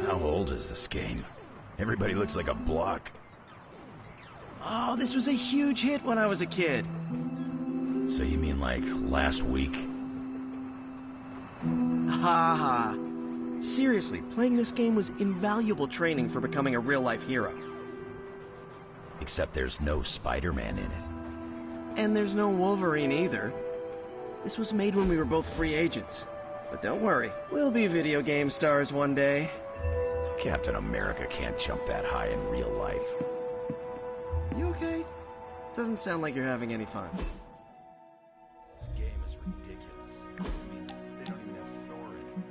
How old is this game? Everybody looks like a block. Oh, this was a huge hit when I was a kid. So you mean like last week? Ha ha. Seriously, playing this game was invaluable training for becoming a real-life hero. Except there's no Spider-Man in it. And there's no Wolverine either. This was made when we were both free agents. But don't worry, we'll be video game stars one day. Captain America can't jump that high in real life. You okay? Doesn't sound like you're having any fun. This game is ridiculous. I mean, they don't even have Thor in it.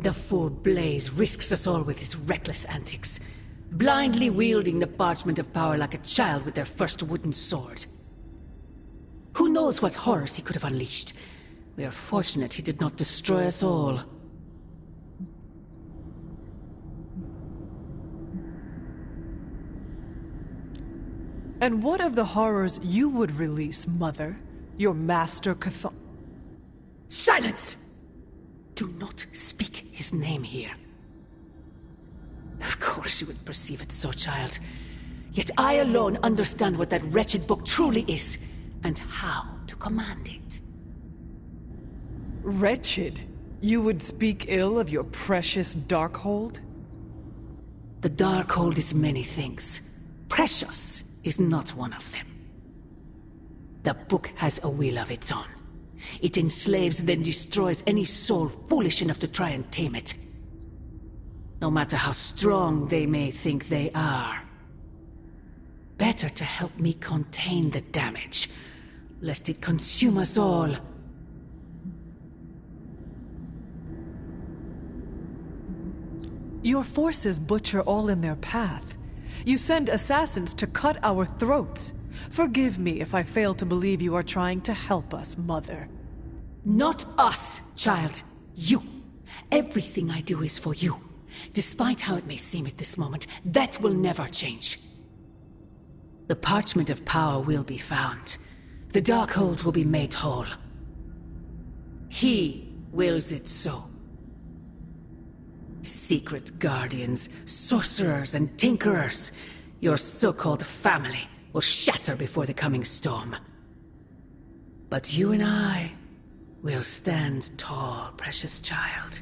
The fool Blaze risks us all with his reckless antics, blindly wielding the parchment of power like a child with their first wooden sword. Who knows what horrors he could have unleashed? We are fortunate he did not destroy us all. And what of the horrors you would release, Mother? Your master Chthon... Silence! Do not speak his name here. Of course you would perceive it so, child. Yet I alone understand what that wretched book truly is, and how to command it. Wretched? You would speak ill of your precious Darkhold? The Darkhold is many things. Precious is not one of them. The book has a will of its own. It enslaves, then destroys any soul foolish enough to try and tame it. No matter how strong they may think they are. Better to help me contain the damage, lest it consume us all. Your forces butcher all in their path. You send assassins to cut our throats. Forgive me if I fail to believe you are trying to help us, Mother. Not us, child. You. Everything I do is for you. Despite how it may seem at this moment, that will never change. The parchment of power will be found. The Darkhold will be made whole. He wills it so. Secret guardians, sorcerers, and tinkerers, your so-called family, will shatter before the coming storm. But you and I will stand tall, precious child.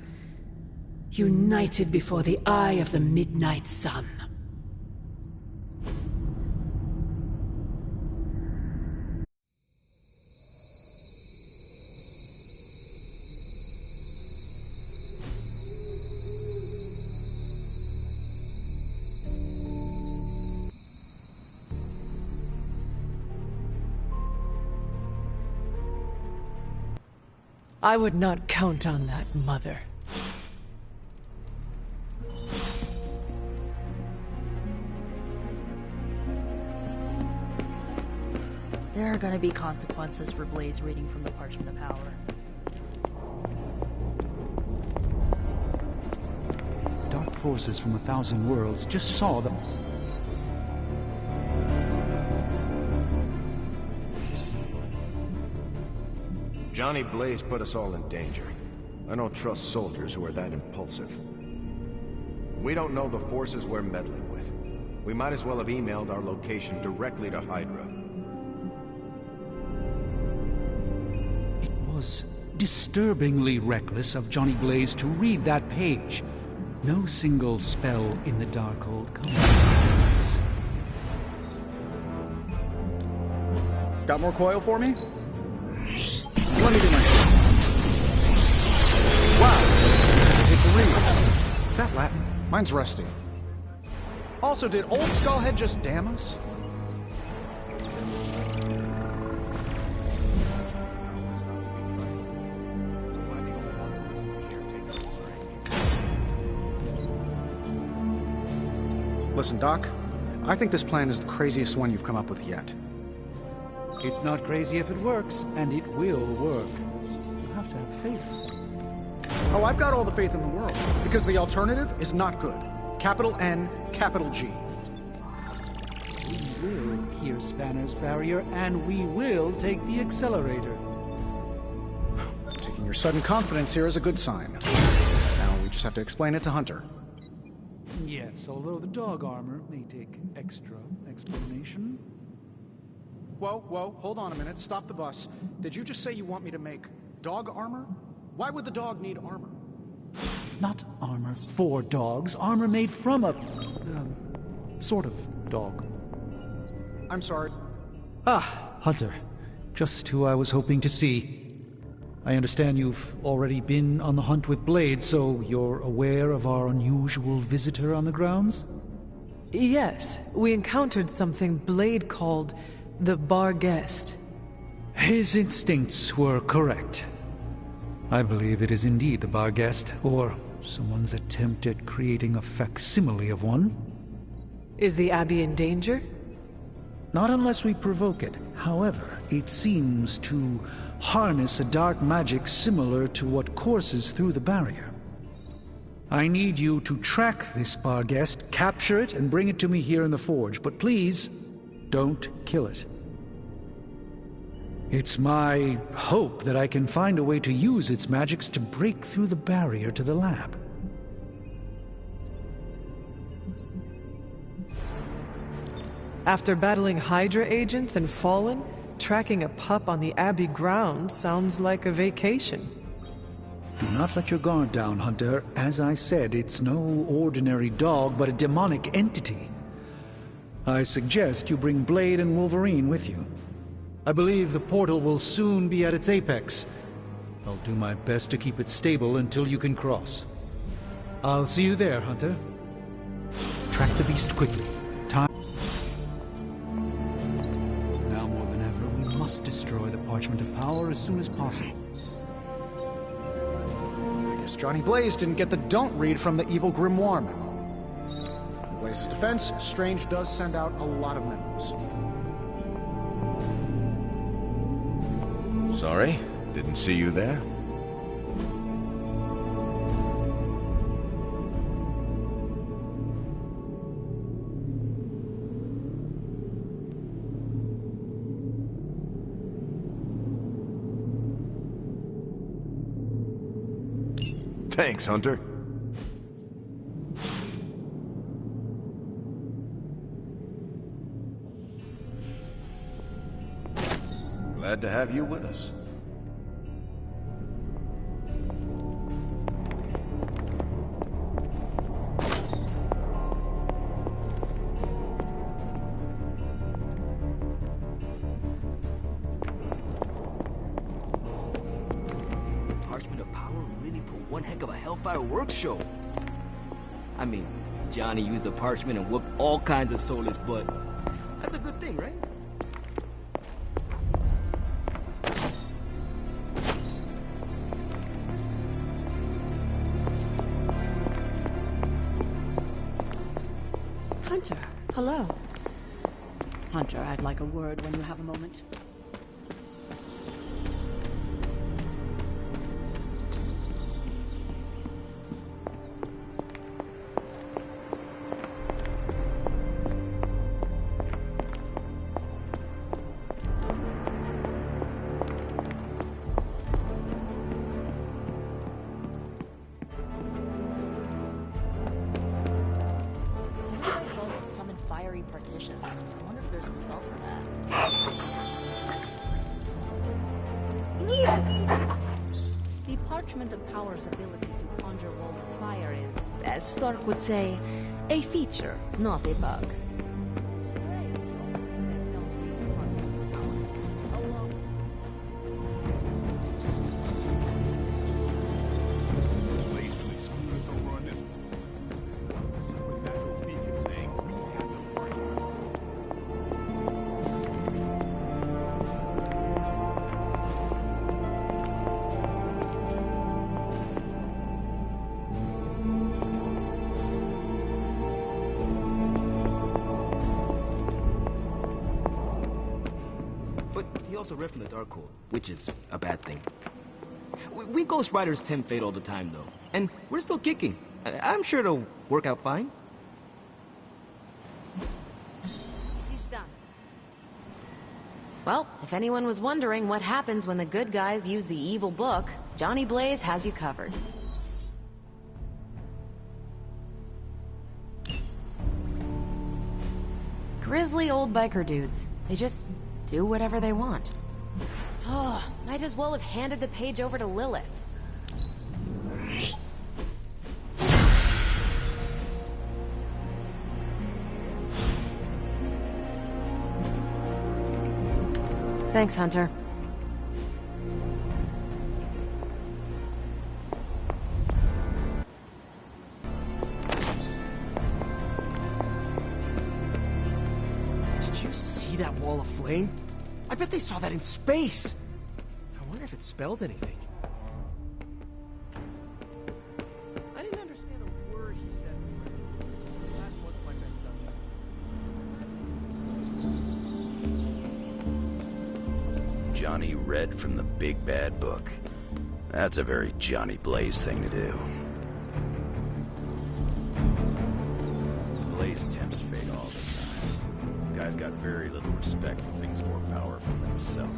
United before the eye of the midnight sun. I would not count on that, Mother. There are gonna be consequences for Blaze reading from the Parchment of Power. The dark forces from 1,000 worlds just saw the... Johnny Blaze put us all in danger. I don't trust soldiers who are that impulsive. We don't know the forces we're meddling with. We might as well have emailed our location directly to Hydra. It was disturbingly reckless of Johnny Blaze to read that page. No single spell in the Darkhold comes to this. Got more coil for me? Let me do my... Wow! Take the read. Is that Latin? Mine's rusty. Also, did old Skullhead just damn us? Listen, Doc. I think this plan is the craziest one you've come up with yet. It's not crazy if it works, and it will work. You have to have faith. Oh, I've got all the faith in the world, because the alternative is not good. Capital N, capital G. We will pierce Banner's barrier, and we will take the accelerator. Taking your sudden confidence here is a good sign. Now we just have to explain it to Hunter. Yes, although the dog armor may take extra explanation. Whoa, hold on a minute. Stop the bus. Did you just say you want me to make dog armor? Why would the dog need armor? Not armor for dogs, armor made from a... sort of dog. I'm sorry. Ah, Hunter. Just who I was hoping to see. I understand you've already been on the hunt with Blade, so you're aware of our unusual visitor on the grounds? Yes, we encountered something Blade called the Barghest. His instincts were correct. I believe it is indeed the Barghest, or Someone's attempt at creating a facsimile of one. Is the Abbey in danger? Not unless we provoke it. However, it seems to harness a dark magic similar to what courses through the barrier. I need you to track this Barghest, capture it, and bring it to me here in the forge. But please, don't kill it. It's my hope that I can find a way to use its magics to break through the barrier to the lab. After battling Hydra agents and Fallen, tracking a pup on the Abbey grounds sounds like a vacation. Do not let your guard down, Hunter. As I said, it's no ordinary dog, but a demonic entity. I suggest you bring Blade and Wolverine with you. I believe the portal will soon be at its apex. I'll do my best to keep it stable until you can cross. I'll see you there, Hunter. Track the beast quickly. Time. Now more than ever, we must destroy the Parchment of Power as soon as possible. I guess Johnny Blaze didn't get the don't read from the evil grimoire memo. In Blaze's defense, Strange does send out a lot of memos. Sorry, didn't see you there. Thanks, Hunter. Glad to have you with us. Parchment of Power really put one heck of a Hellfire work show. I mean, Johnny used the parchment and whooped all kinds of soulless butt. That's a good thing, right? Hunter, hello. Hunter, I'd like a word when you have a moment. Partitions. I wonder if there's a spell for that. The Parchment of Power's ability to conjure walls of fire is, as Stark would say, a feature, not a bug. Strange. Don't read the Parchment of Power. Oh well. Blaze really screwed us over on this one. Supernatural beacon saying we have the parchment. But he also read from the Darkhold, which is a bad thing. We Ghost Riders tempt fate all the time, though. And we're still kicking. I'm sure it'll work out fine. He's done. Well, if anyone was wondering what happens when the good guys use the evil book, Johnny Blaze has you covered. Grizzly old biker dudes. They just do whatever they want. Oh, might as well have handed the page over to Lilith. Thanks, Hunter. Did you see that wall of flame? I bet they saw that in space. I wonder if it spelled anything. I didn't read from the big bad book. That's a very Johnny Blaze thing to do. Blaze tempts fate all the time. Guy's got very little respect for things more powerful than himself.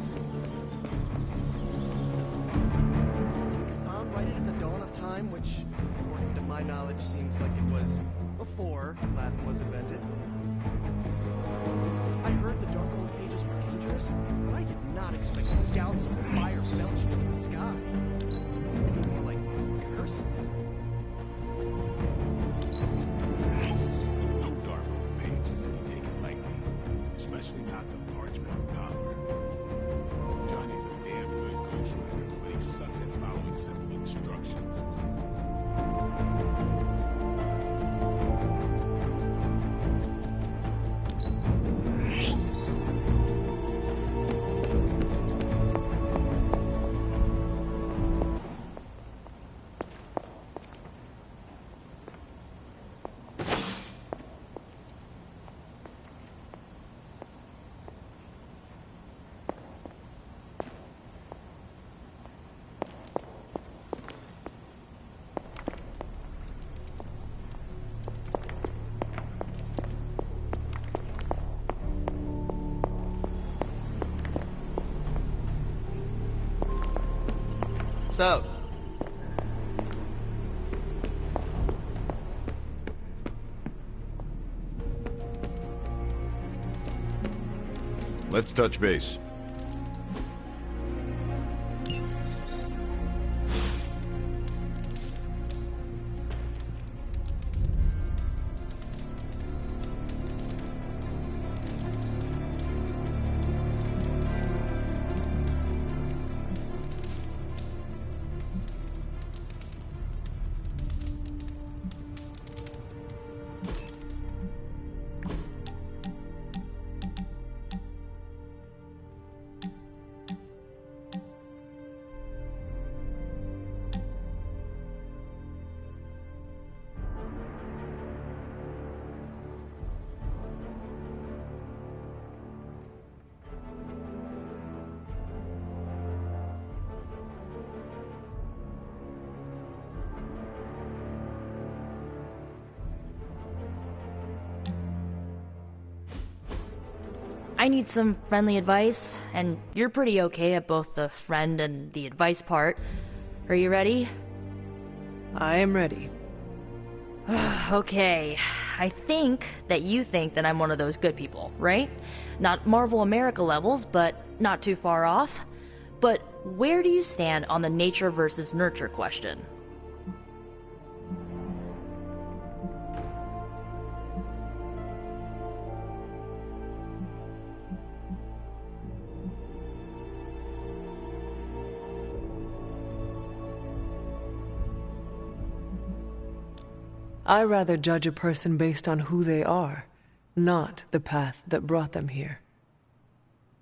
Didn't Cthon write it at the dawn of time, which, according to my knowledge, seems like it was before Latin was invented? I heard the Darkhold pages were dangerous, but I did not expect gouts of fire belching into the sky. I was thinking more like curses. No Darkhold pages to be taken lightly, especially not the Parchment of Power. Johnny's a damn good ghostwriter, but he sucks at following simple instructions. So, let's touch base. I need some friendly advice, and you're pretty okay at both the friend and the advice part. Are you ready? I am ready. Okay, I think that you think that I'm one of those good people, right? Not Marvel America levels, but not too far off. But where do you stand on the nature versus nurture question? I rather judge a person based on who they are, not the path that brought them here.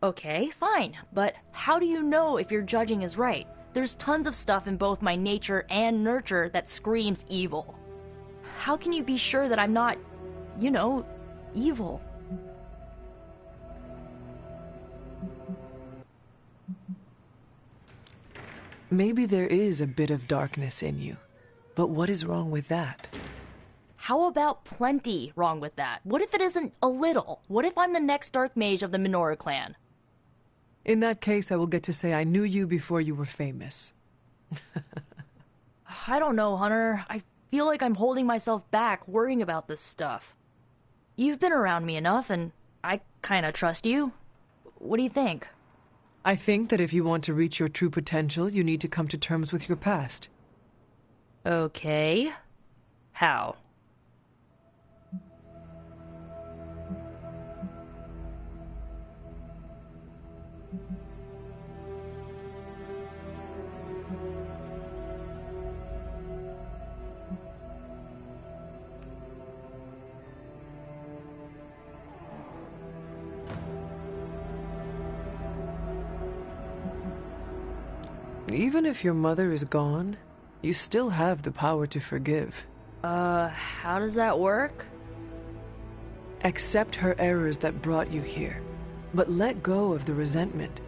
Okay, fine, but how do you know if your judging is right? There's tons of stuff in both my nature and nurture that screams evil. How can you be sure that I'm not, you know, evil? Maybe there is a bit of darkness in you, but what is wrong with that? How about plenty wrong with that? What if it isn't a little? What if I'm the next Dark Mage of the Minoru clan? In that case, I will get to say I knew you before you were famous. I don't know, Hunter. I feel like I'm holding myself back worrying about this stuff. You've been around me enough, and I kinda trust you. What do you think? I think that if you want to reach your true potential, you need to come to terms with your past. Okay. How? Even if your mother is gone, you still have the power to forgive. How does that work? Accept her errors that brought you here, but let go of the resentment.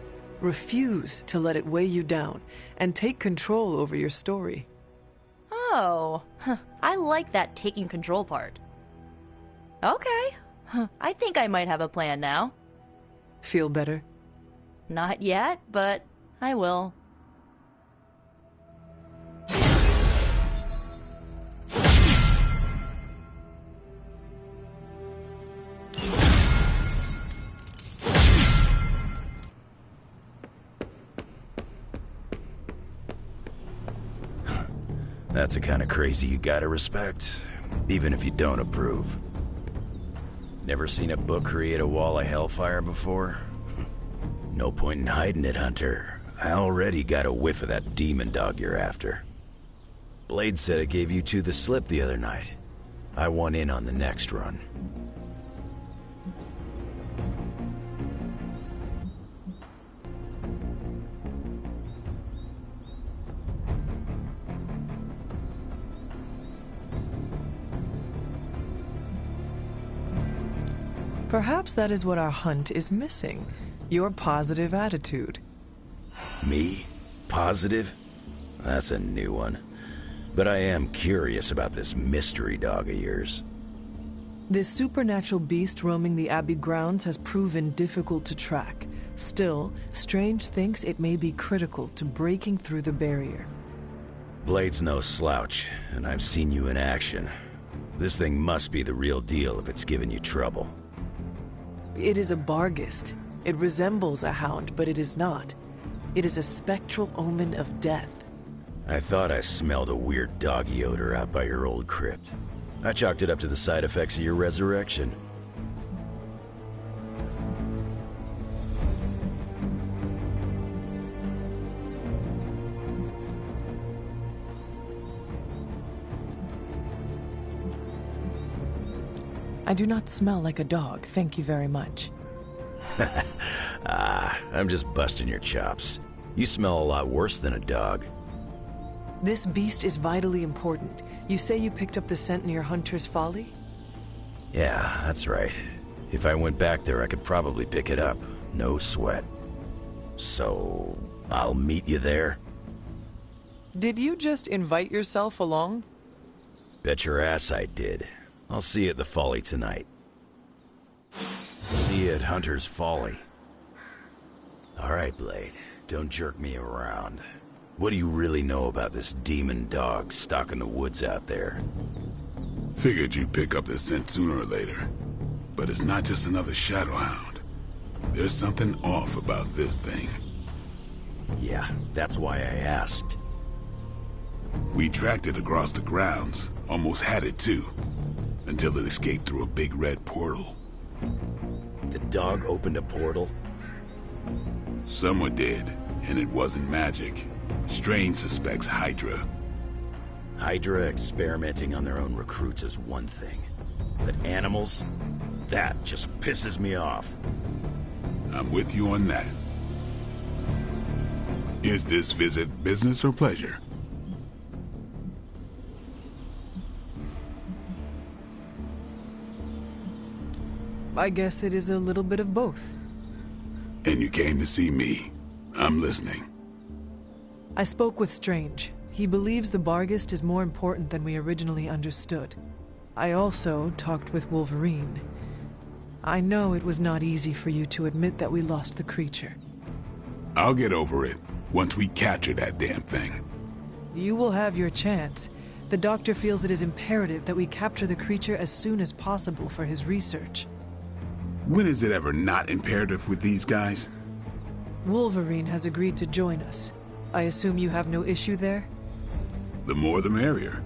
Refuse to let it weigh you down, and take control over your story. Oh, I like that taking control part. Okay, I think I might have a plan now. Feel better? Not yet, but I will. That's the kind of crazy you gotta respect, even if you don't approve. Never seen a book create a wall of hellfire before? No point in hiding it, Hunter. I already got a whiff of that demon dog you're after. Blade said it gave you two the slip the other night. I want in on the next run. Perhaps that is what our hunt is missing. Your positive attitude. Me? Positive? That's a new one. But I am curious about this mystery dog of yours. This supernatural beast roaming the Abbey grounds has proven difficult to track. Still, Strange thinks it may be critical to breaking through the barrier. Blade's no slouch, and I've seen you in action. This thing must be the real deal if it's giving you trouble. It is a Barghest. It resembles a hound, but it is not. It is a spectral omen of death. I thought I smelled a weird doggy odor out by your old crypt. I chalked it up to the side effects of your resurrection. I do not smell like a dog, thank you very much. I'm just busting your chops. You smell a lot worse than a dog. This beast is vitally important. You say you picked up the scent near Hunter's Folly? Yeah, that's right. If I went back there, I could probably pick it up. No sweat. So, I'll meet you there? Did you just invite yourself along? Bet your ass I did. I'll see you at the Folly tonight. See you at Hunter's Folly. Alright, Blade. Don't jerk me around. What do you really know about this demon dog stalking the woods out there? Figured you'd pick up the scent sooner or later. But it's not just another shadowhound. There's something off about this thing. Yeah, that's why I asked. We tracked it across the grounds. Almost had it too. Until it escaped through a big red portal. The dog opened a portal? Someone did, and it wasn't magic. Strange suspects Hydra. Hydra experimenting on their own recruits is one thing. But animals? That just pisses me off. I'm with you on that. Is this visit business or pleasure? I guess it is a little bit of both. And you came to see me. I'm listening. I spoke with Strange. He believes the Barghest is more important than we originally understood. I also talked with Wolverine. I know it was not easy for you to admit that we lost the creature. I'll get over it once we capture that damn thing. You will have your chance. The doctor feels it is imperative that we capture the creature as soon as possible for his research. When is it ever not imperative with these guys? Wolverine has agreed to join us. I assume you have no issue there? The more the merrier.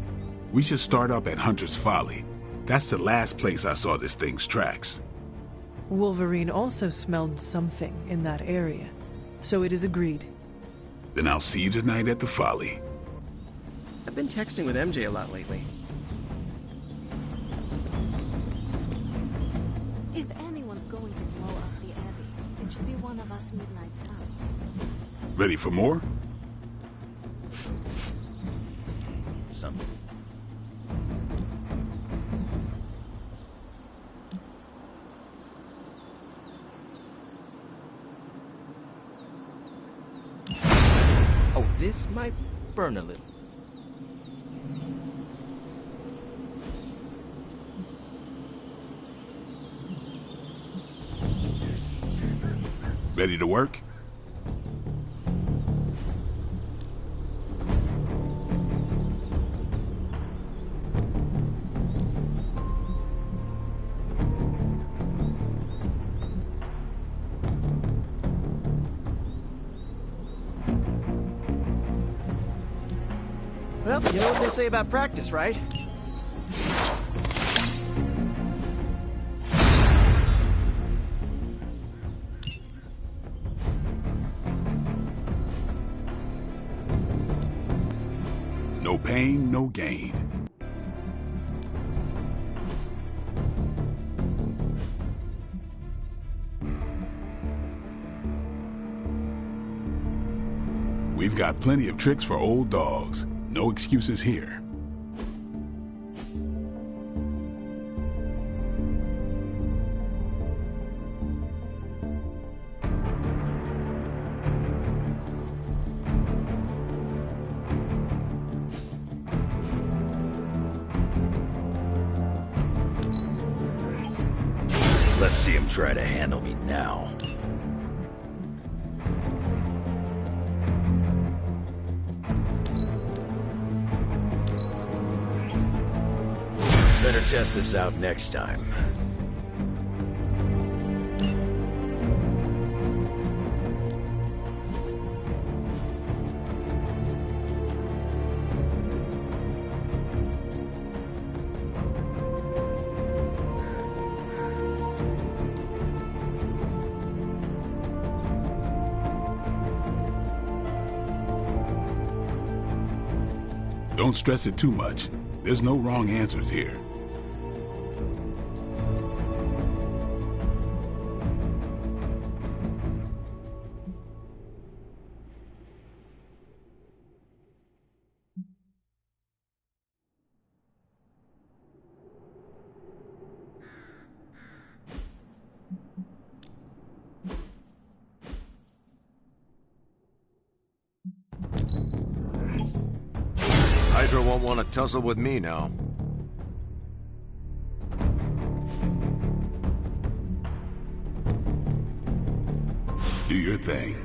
We should start up at Hunter's Folly. That's the last place I saw this thing's tracks. Wolverine also smelled something in that area, so it is agreed. Then I'll see you tonight at the Folly. I've been texting with MJ a lot lately. If anyone's going to blow up the Abbey, it should be one of us Midnight Suns. Ready for more? Something. just might burn a little. Ready to work? Well, you know what they say about practice, right? No pain, no gain. We've got plenty of tricks for old dogs. No excuses here. Let's see him try to handle me now. Better test this out next time. Don't stress it too much. There's no wrong answers here. Hydra won't want to tussle with me now. Do your thing.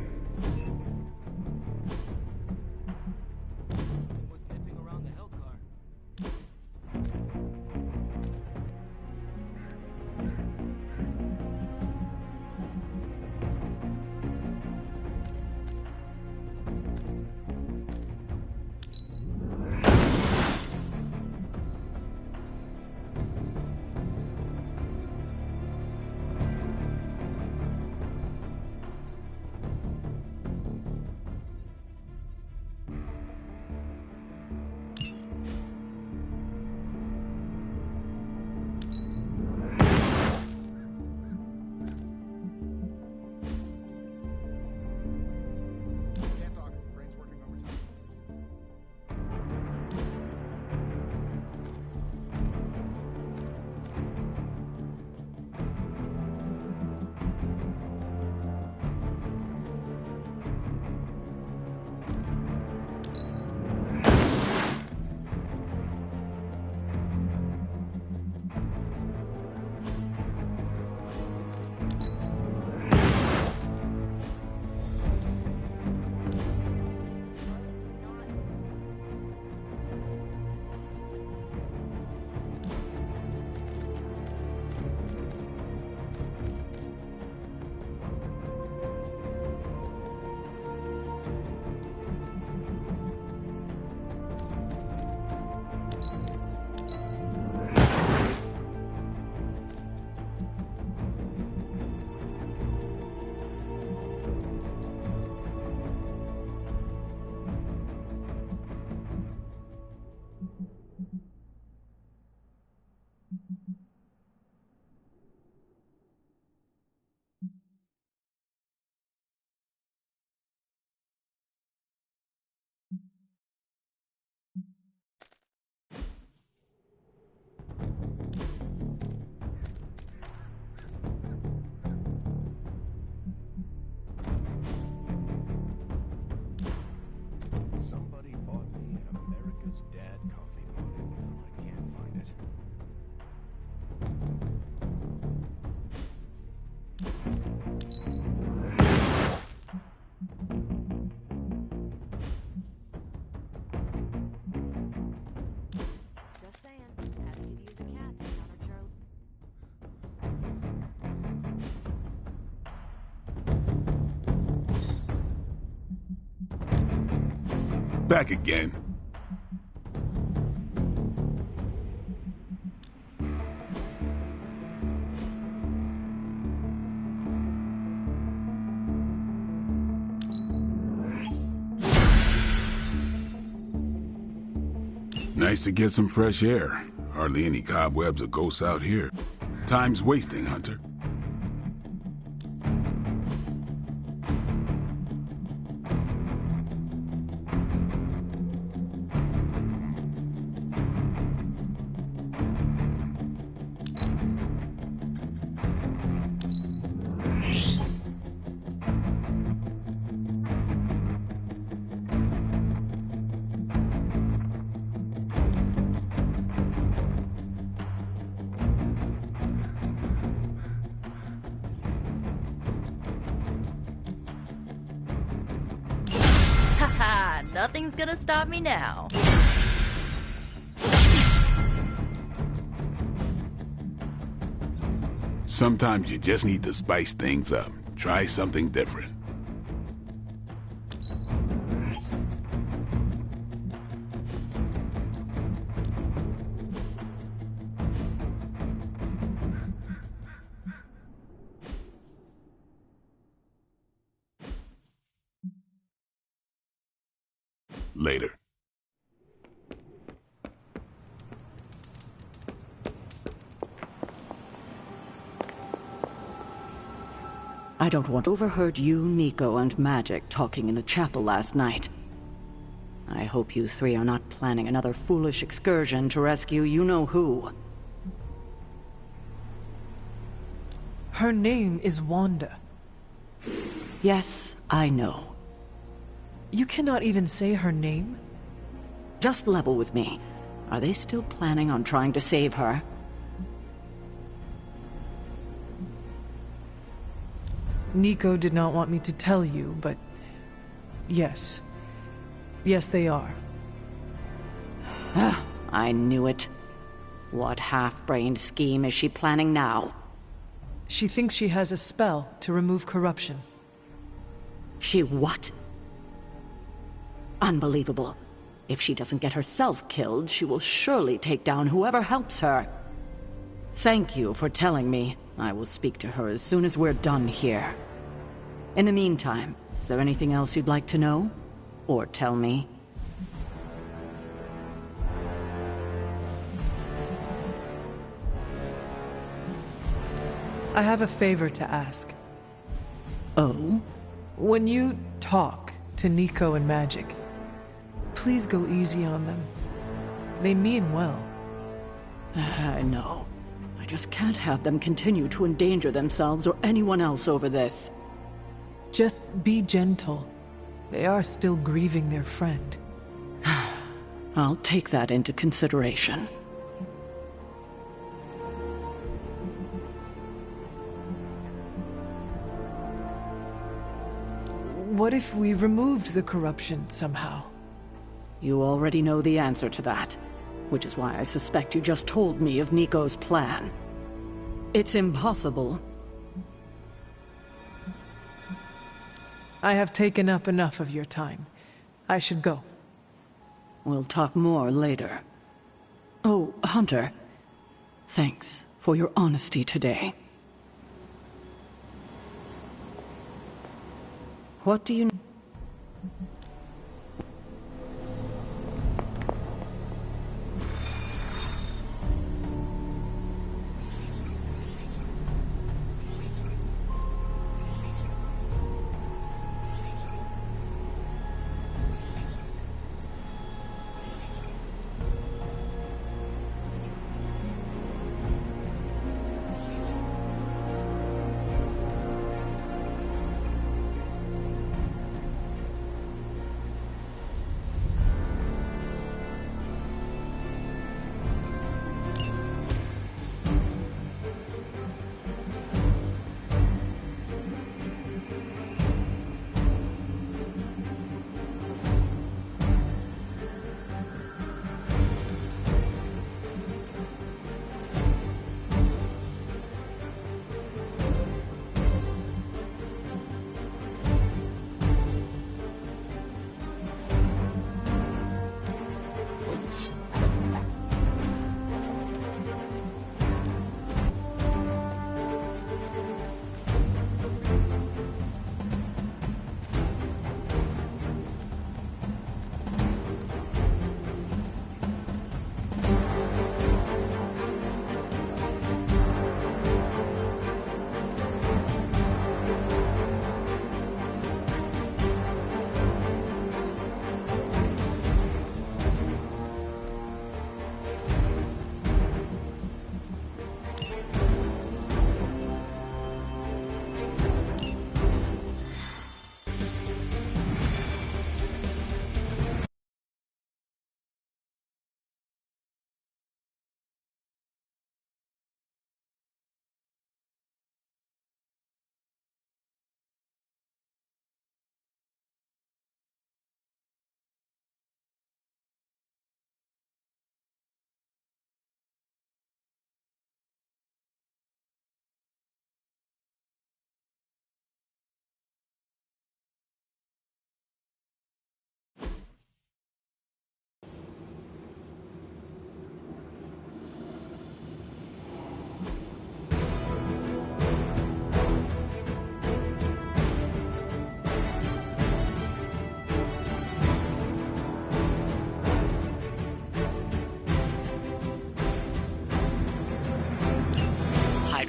his dad coffee mug, and now I can't find it. Just saying. Happy to use a cat to counter Charlie. Back again. Nice to get some fresh air. Hardly any cobwebs or ghosts out here. Time's wasting, Hunter. Haha, nothing's gonna stop me now. Sometimes you just need to spice things up. Try something different. Later. I don't want to overheard you, Nico, and Magic talking in the chapel last night. I hope you three are not planning another foolish excursion to rescue you-know-who. Her name is Wanda. Yes, I know. You cannot even say her name? Just level with me. Are they still planning on trying to save her? Nico did not want me to tell you, but yes. Yes, they are. I knew it. What half-brained scheme is she planning now? She thinks she has a spell to remove corruption. She what? Unbelievable. If she doesn't get herself killed, she will surely take down whoever helps her. Thank you for telling me. I will speak to her as soon as we're done here. In the meantime, is there anything else you'd like to know? Or tell me? I have a favor to ask. Oh? When you talk to Nico and Magic, please go easy on them. They mean well. I know. I just can't have them continue to endanger themselves or anyone else over this. Just be gentle. They are still grieving their friend. I'll take that into consideration. What if we removed the corruption somehow? You already know the answer to that, which is why I suspect you just told me of Nico's plan. It's impossible. I have taken up enough of your time. I should go. We'll talk more later. Oh, Hunter. Thanks for your honesty today. What do you...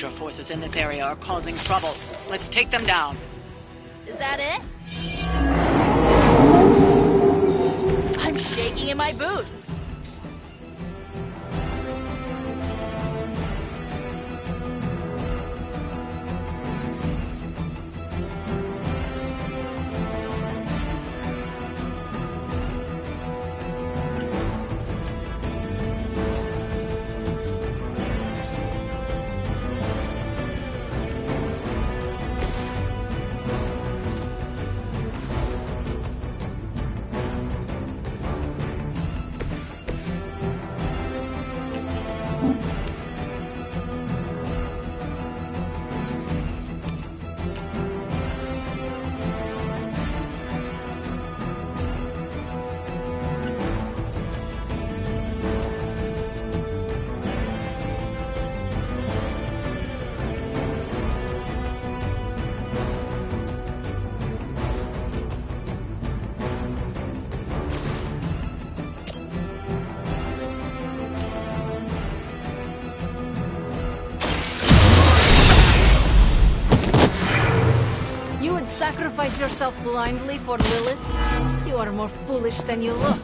Hydra forces in this area are causing trouble. Let's take them down. Is that it? I'm shaking in my boots. Sacrifice yourself blindly for Lilith? You are more foolish than you look.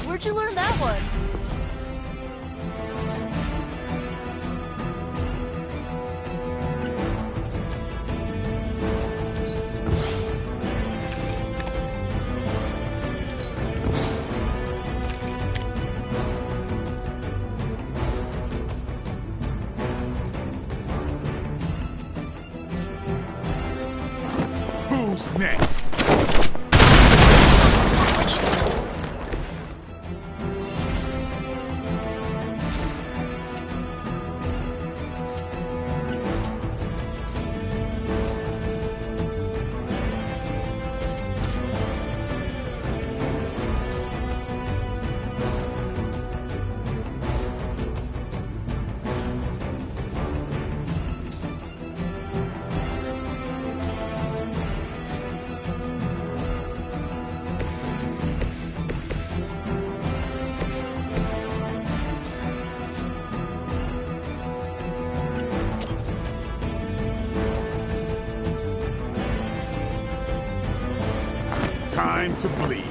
Where'd you learn that one? Who's next? Time to bleed.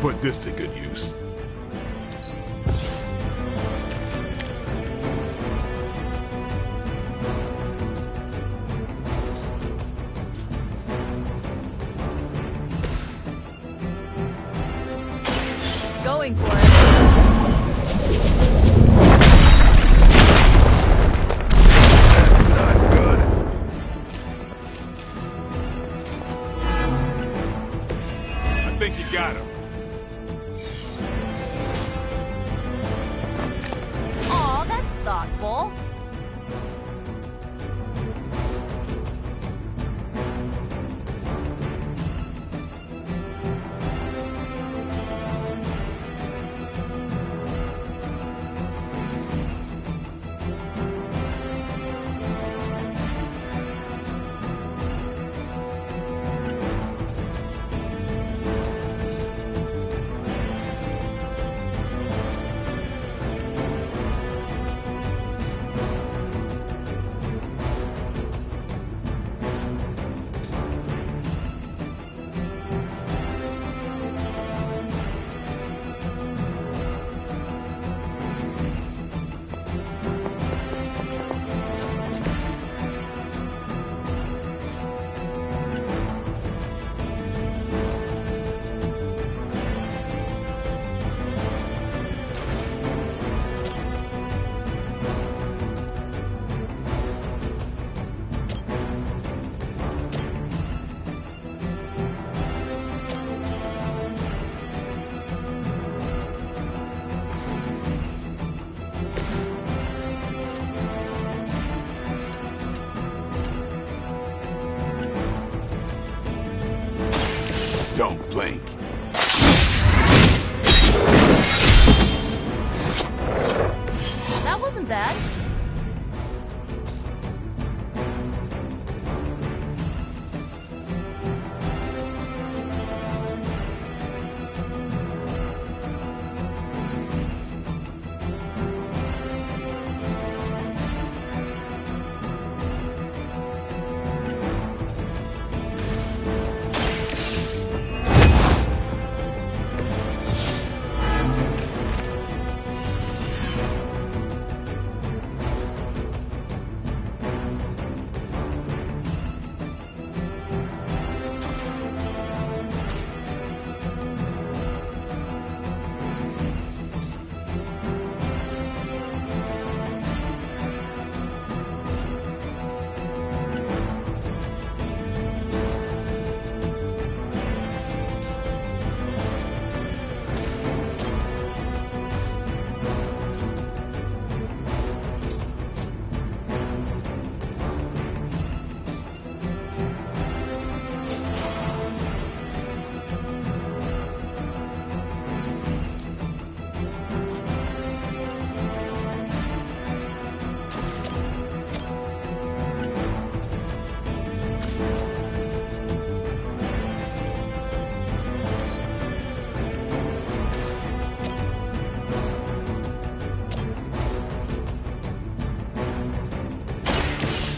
put this to good use. Going for it. That's not good. I think you got him. Aw, that's thoughtful. Don't blink. That wasn't bad.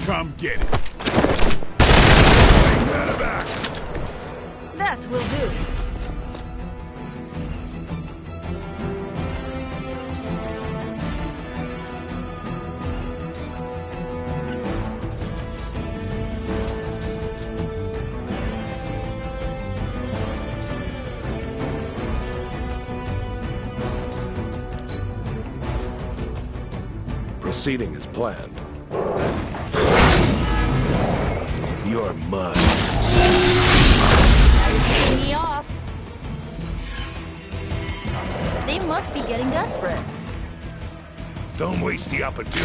Come get it. Back. That will do. Proceeding as planned. You're mine. Taking me off. They must be getting desperate. Don't waste the opportunity.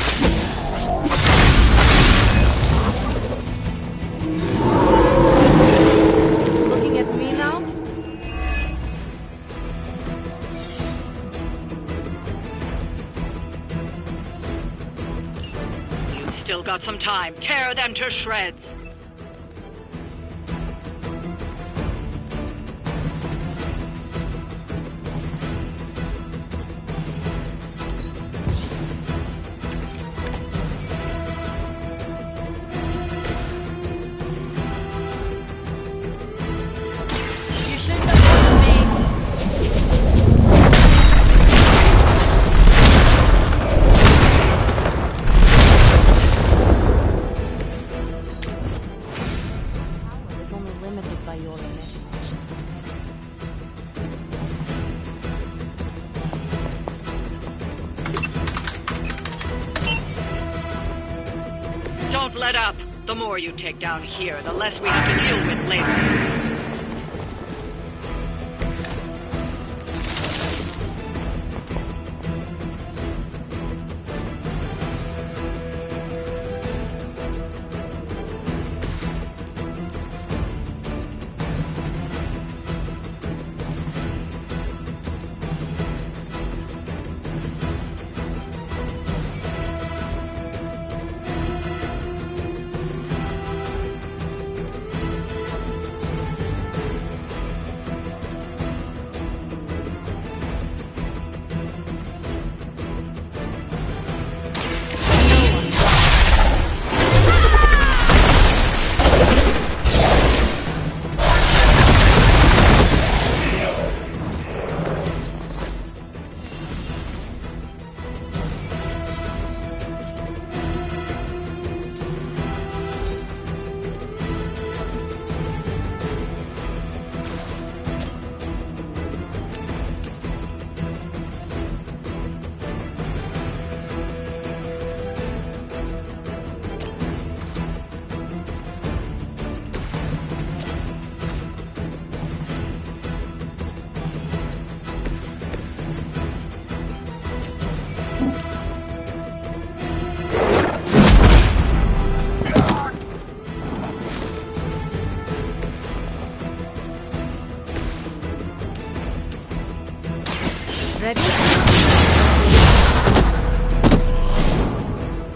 Looking at me now? You've still got some time. Tear them to shreds. Don't let up. The more you take down here, the less we have to deal with later.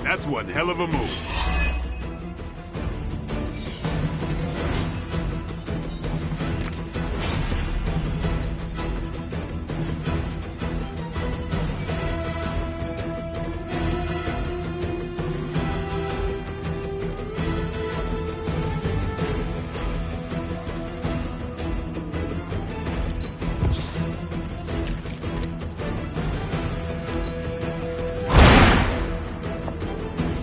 That's one hell of a move.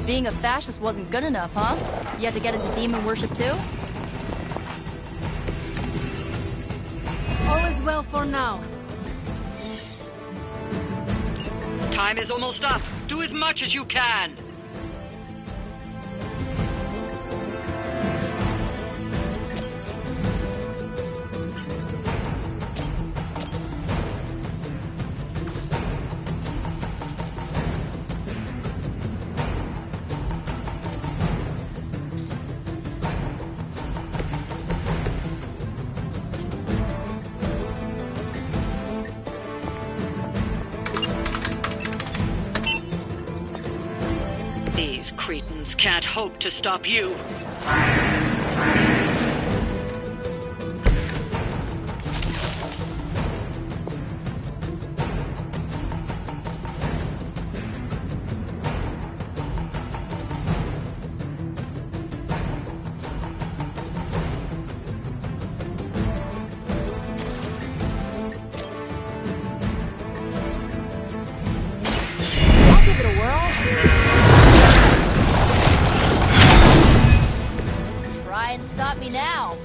Being a fascist wasn't good enough, huh? You had to get into demon worship too? All is well for now. Time is almost up. Do as much as you can. These cretins can't hope to stop you. I'll give it a whirl. Try and stop me now.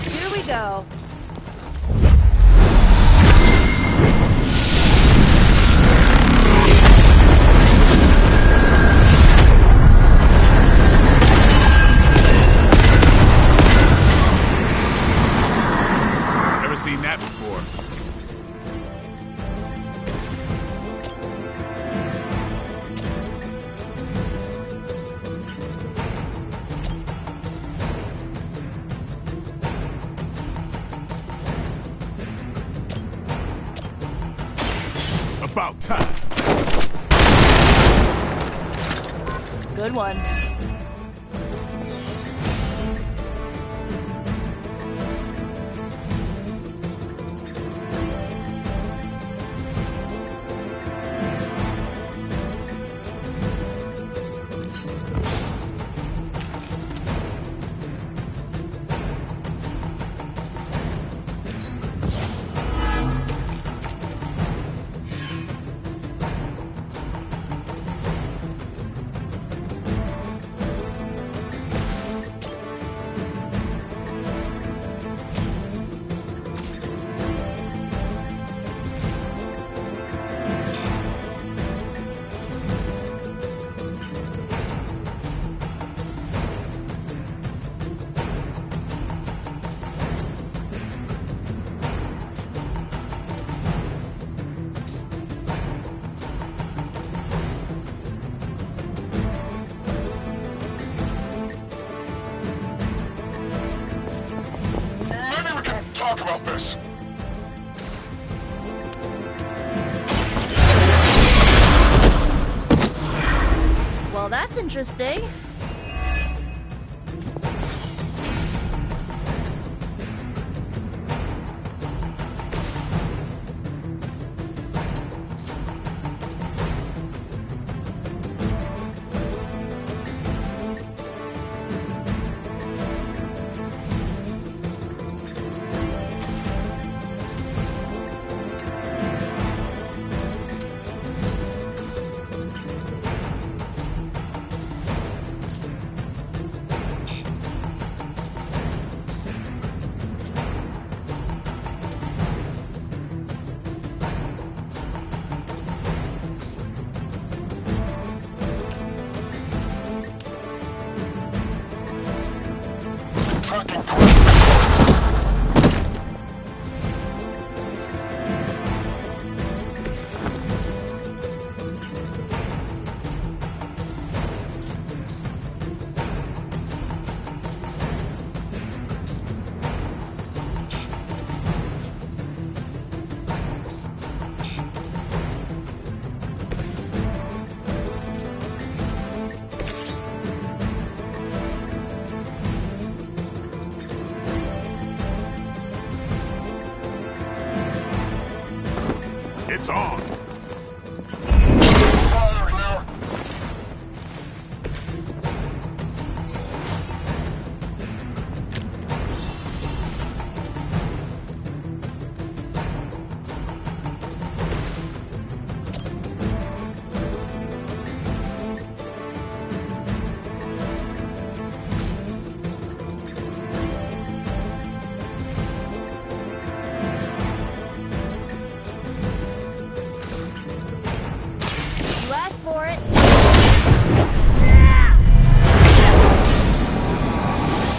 Here we go. Never seen that before. About time. Good one. compass. Well, that's interesting. It's on. You asked for it.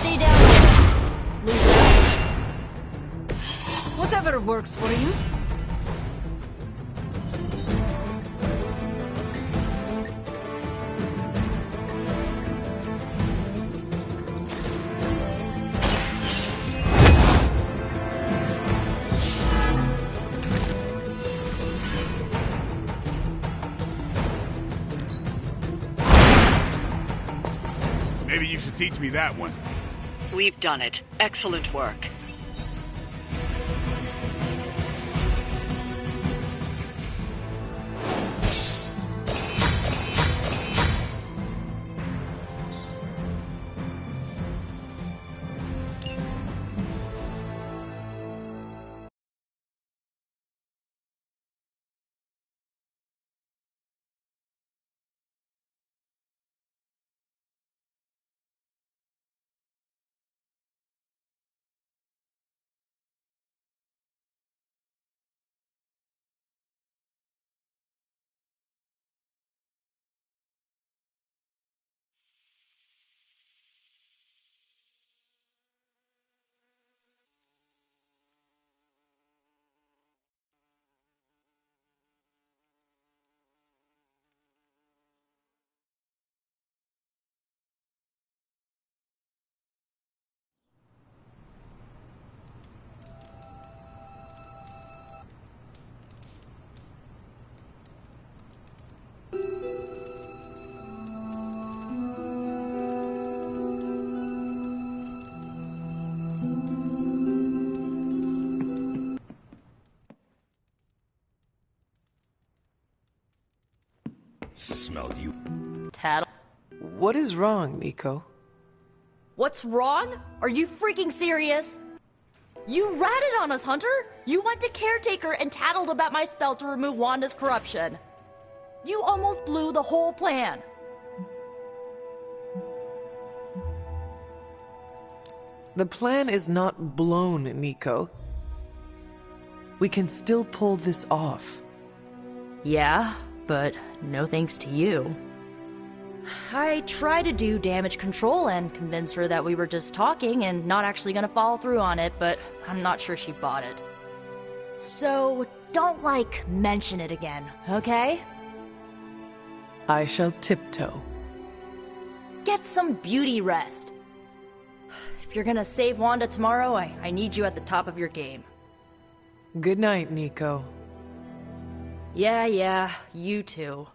Stay down there, loser. Whatever works for you. Maybe you should teach me that one. We've done it. Excellent work. Smelled you. Tattle. What is wrong, Nico? What's wrong? Are you freaking serious? You ratted on us, Hunter! You went to Caretaker and tattled about my spell to remove Wanda's corruption. You almost blew the whole plan. The plan is not blown, Nico. We can still pull this off. Yeah, but no thanks to you. I tried to do damage control and convince her that we were just talking and not actually gonna follow through on it, but I'm not sure she bought it. So, don't, mention it again, okay? I shall tiptoe. Get some beauty rest. If If you're gonna save Wanda tomorrow, I need you at the top of your game. Good night, Nico. Yeah, you too.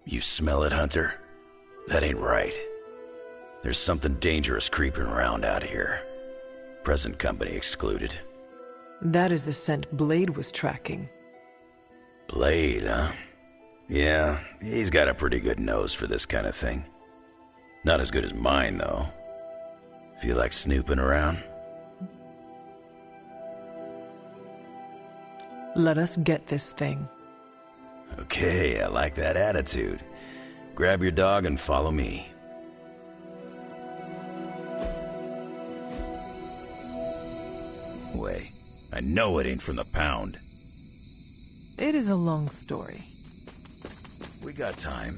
You smell it, Hunter? That ain't right. There's something dangerous creeping around out here. Present company excluded. That is the scent Blade was tracking. Blade, huh? Yeah, he's got a pretty good nose for this kind of thing. Not as good as mine, though. Feel like snooping around? Let us get this thing. Okay, I like that attitude. Grab your dog and follow me. Wait, I know it ain't from the pound. It is a long story. We got time.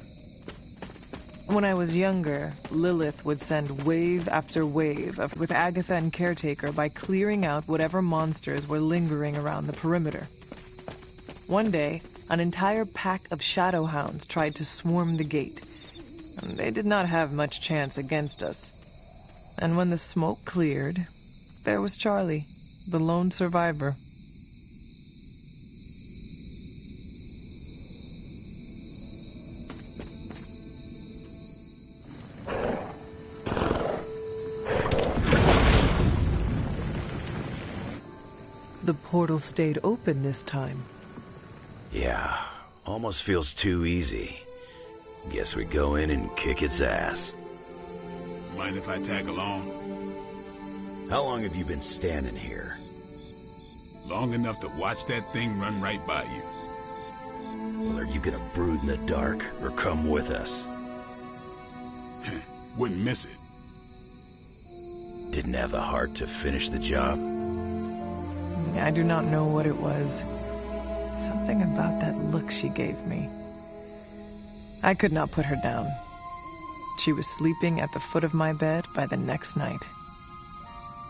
When I was younger, Lilith would send wave after wave with Agatha and Caretaker by clearing out whatever monsters were lingering around the perimeter. One day, an entire pack of Shadowhounds tried to swarm the gate. And they did not have much chance against us. And when the smoke cleared, there was Charlie, the lone survivor. The portal stayed open this time. Yeah, almost feels too easy. Guess we go in and kick its ass. Mind if I tag along? How long have you been standing here? Long enough to watch that thing run right by you. Well, are you gonna brood in the dark, or come with us? Wouldn't miss it. Didn't have the heart to finish the job? I do not know what it was. Something about that look she gave me. I could not put her down. She was sleeping at the foot of my bed by the next night.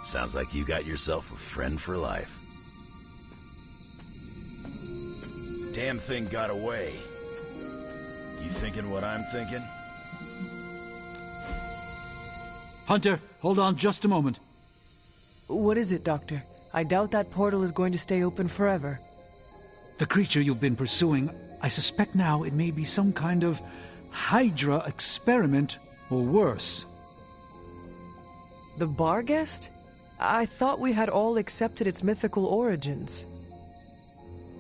Sounds like you got yourself a friend for life. Damn thing got away. You thinking what I'm thinking? Hunter, hold on just a moment. What is it, Doctor? I doubt that portal is going to stay open forever. The creature you've been pursuing, I suspect now it may be some kind of Hydra experiment, or worse. The Barghest? I thought we had all accepted its mythical origins.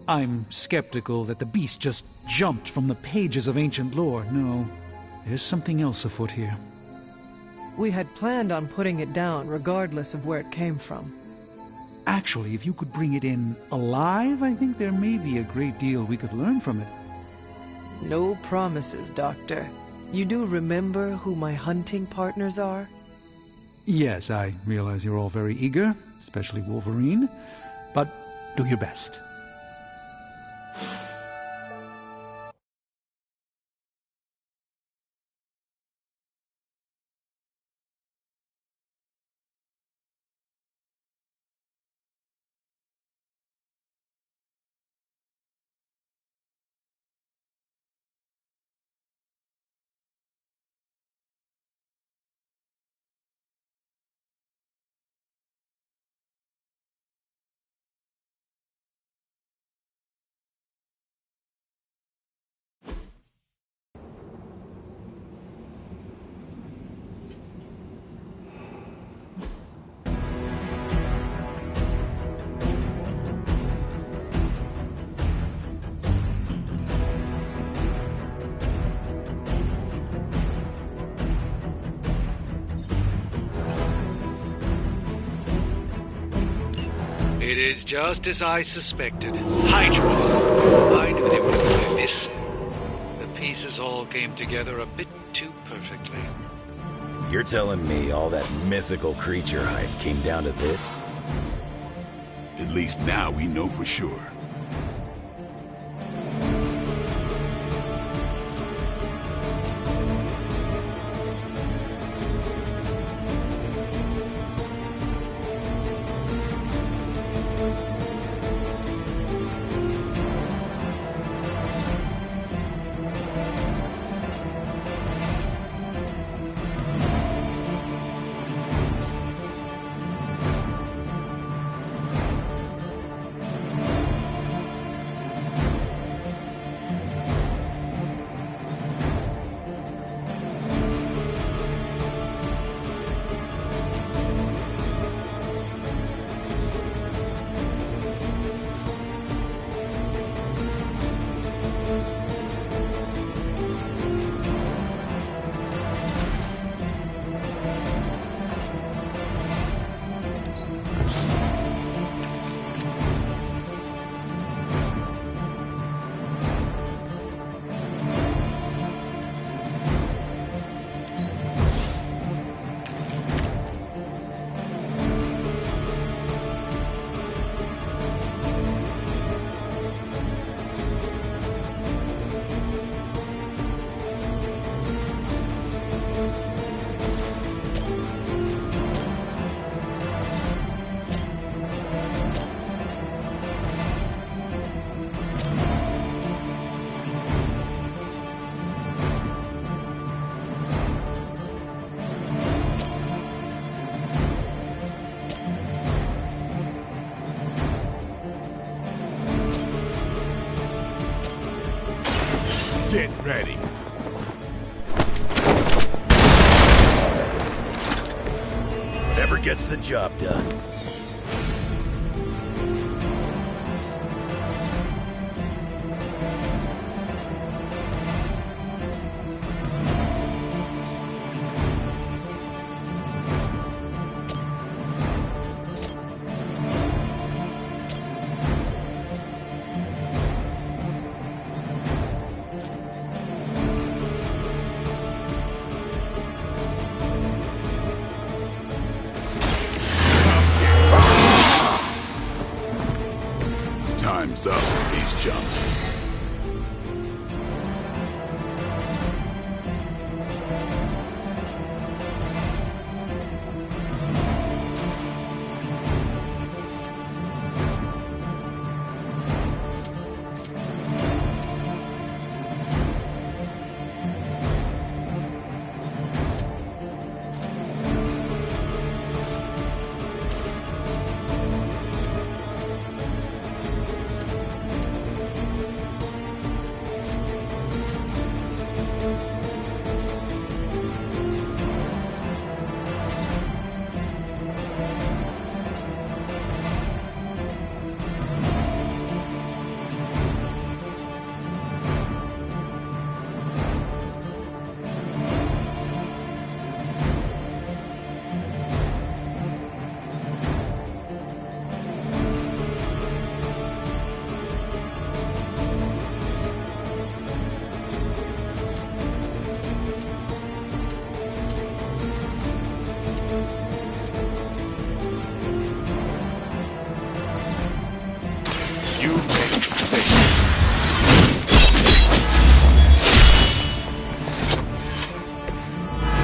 I'm skeptical that the beast just jumped from the pages of ancient lore. No, there's something else afoot here. We had planned on putting it down regardless of where it came from. Actually, if you could bring it in alive, I think there may be a great deal we could learn from it. No promises, Doctor. You do remember who my hunting partners are? Yes, I realize you're all very eager, especially Wolverine, but do your best. It is just as I suspected. Hydra. I knew they were doing this. The pieces all came together a bit too perfectly. You're telling me all that mythical creature hype came down to this? At least now we know for sure. Get ready. Whatever gets the job done. Time's up for these chumps.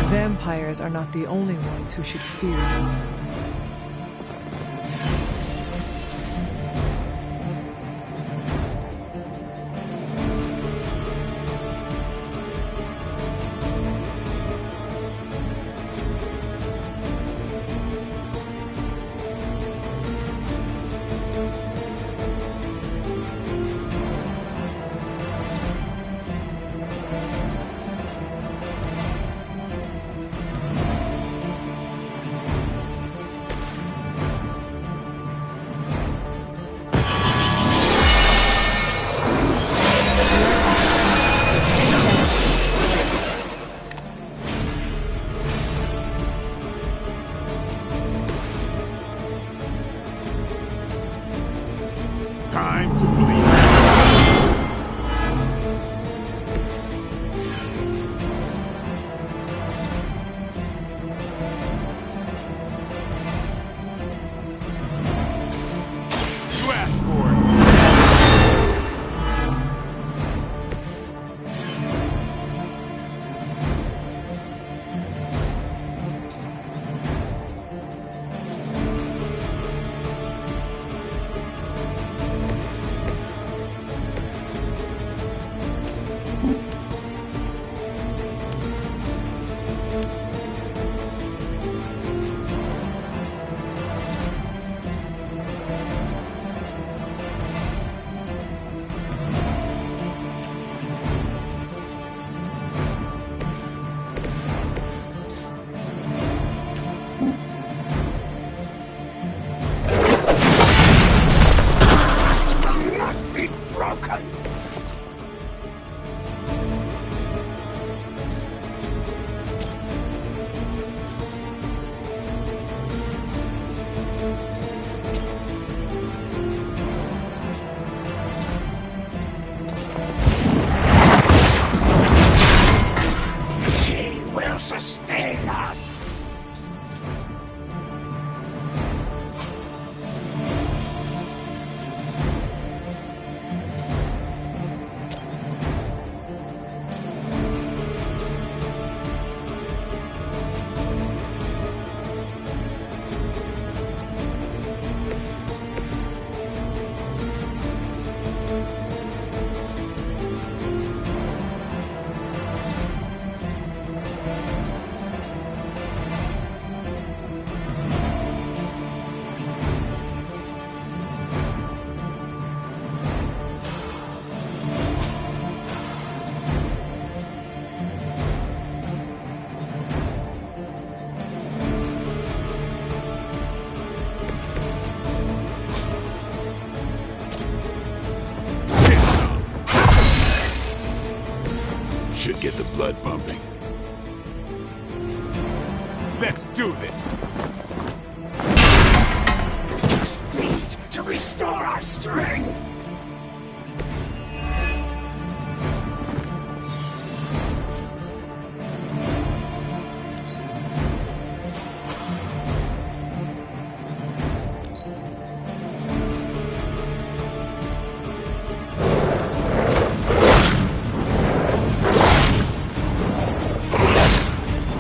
Vampires are not the only ones who should fear you. blood pumping. Let's do this. Speed to restore our strength!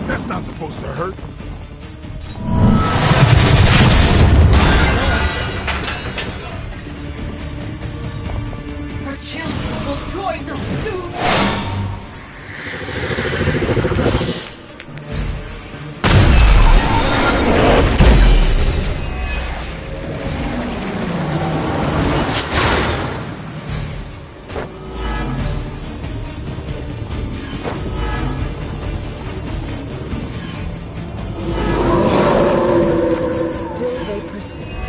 That's not supposed to hurt. Her children will join them soon! Still they persist.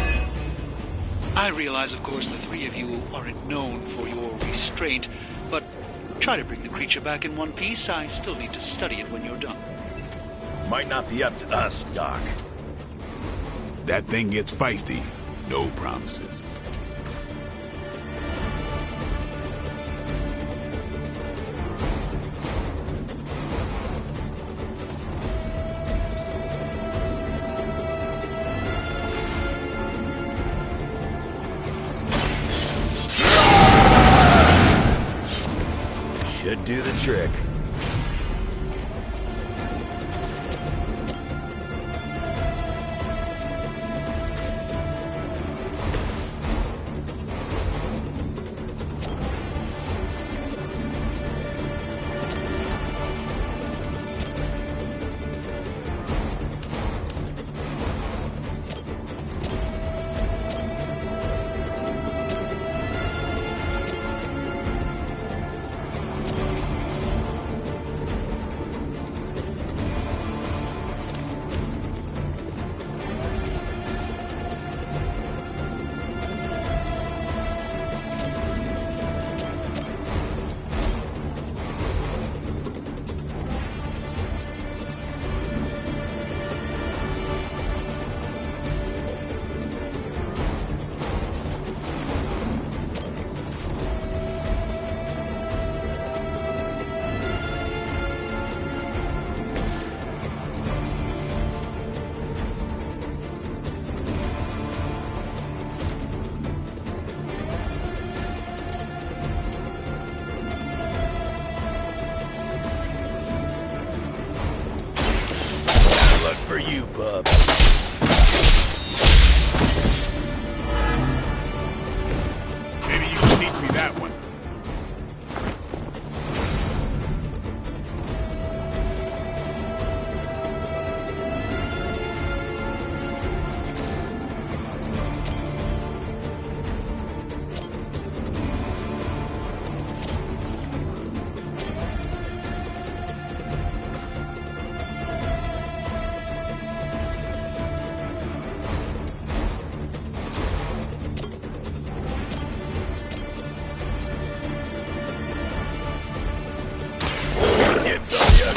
I realize, of course, the three of you aren't known for your restraint, but try to bring the creature back in one piece. I still need to study it when you're done. Might not be up to us, Doc. That thing gets feisty. No promises. Should do the trick. Luck for you, bub. Maybe you can teach me that one. Get some,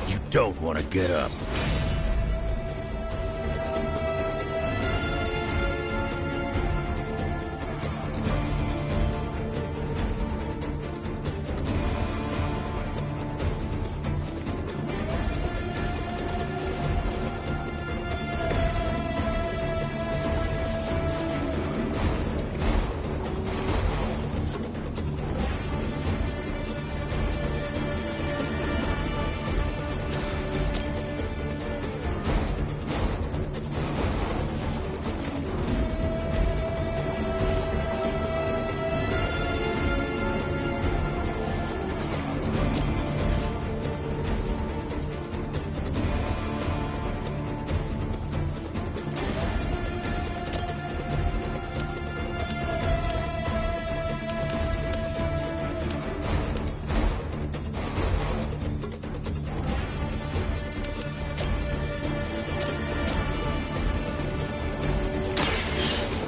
you don't want to get up.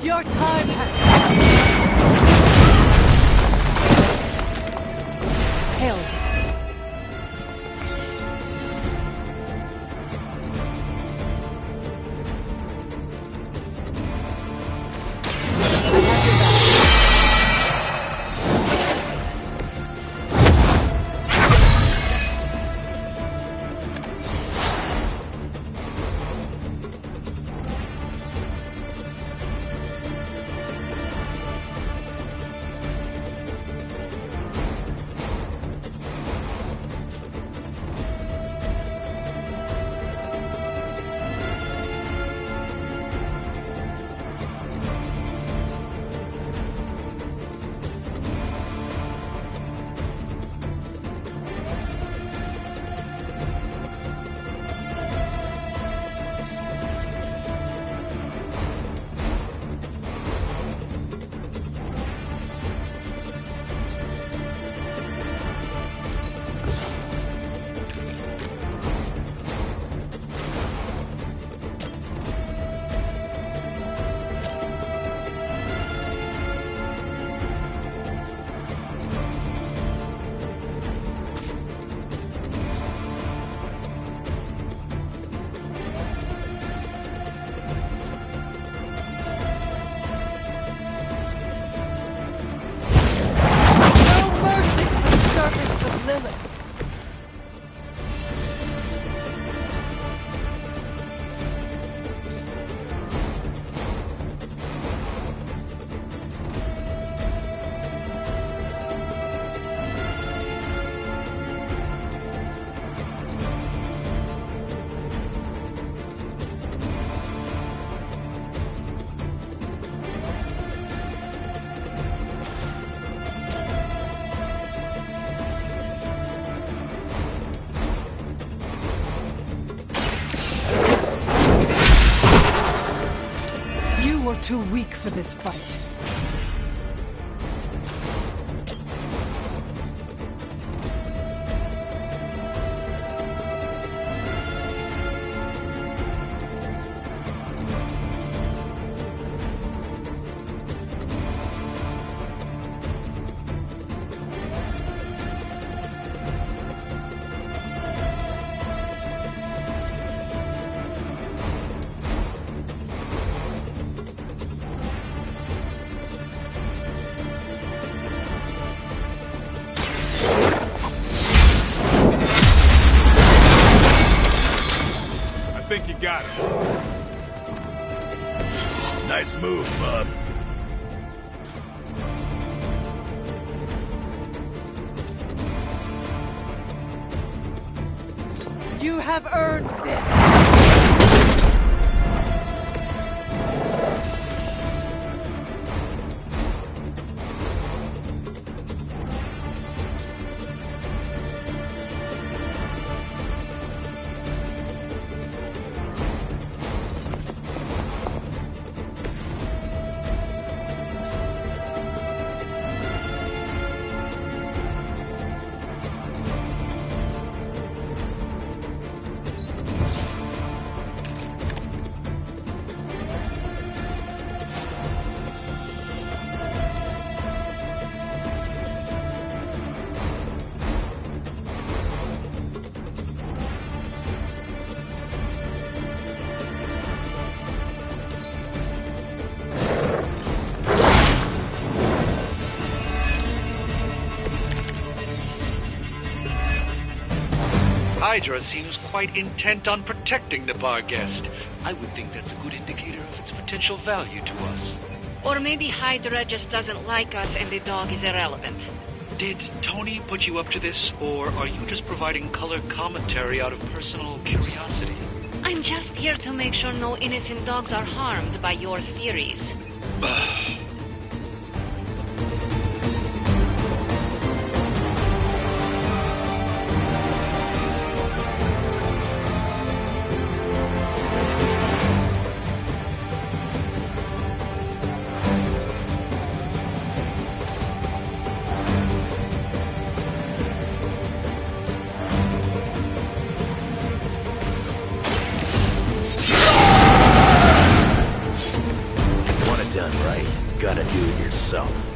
Your time has come. too weak for this fight. I think you got it. Nice move, bub. You have earned this! Hydra seems quite intent on protecting the bar guest. I would think that's a good indicator of its potential value to us. Or maybe Hydra just doesn't like us and the dog is irrelevant. Did Tony put you up to this, or are you just providing color commentary out of personal curiosity? I'm just here to make sure no innocent dogs are harmed by your theories. Gotta do it yourself.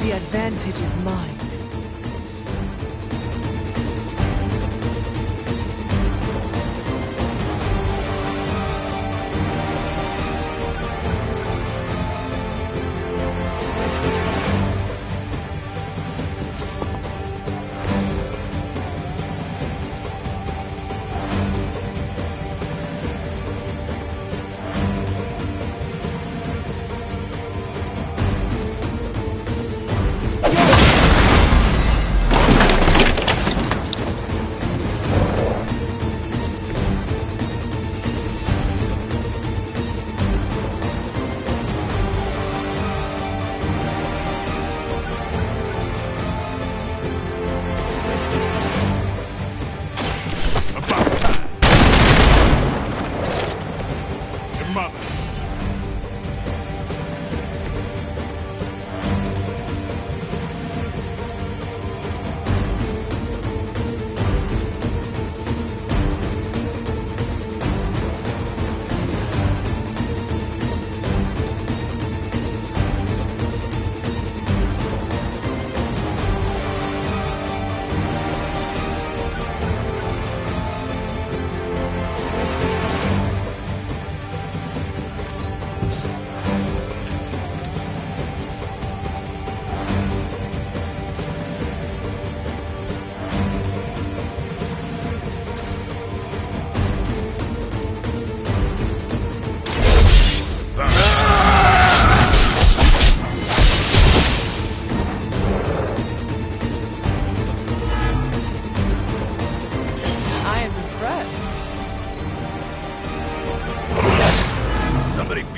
The advantage is mine.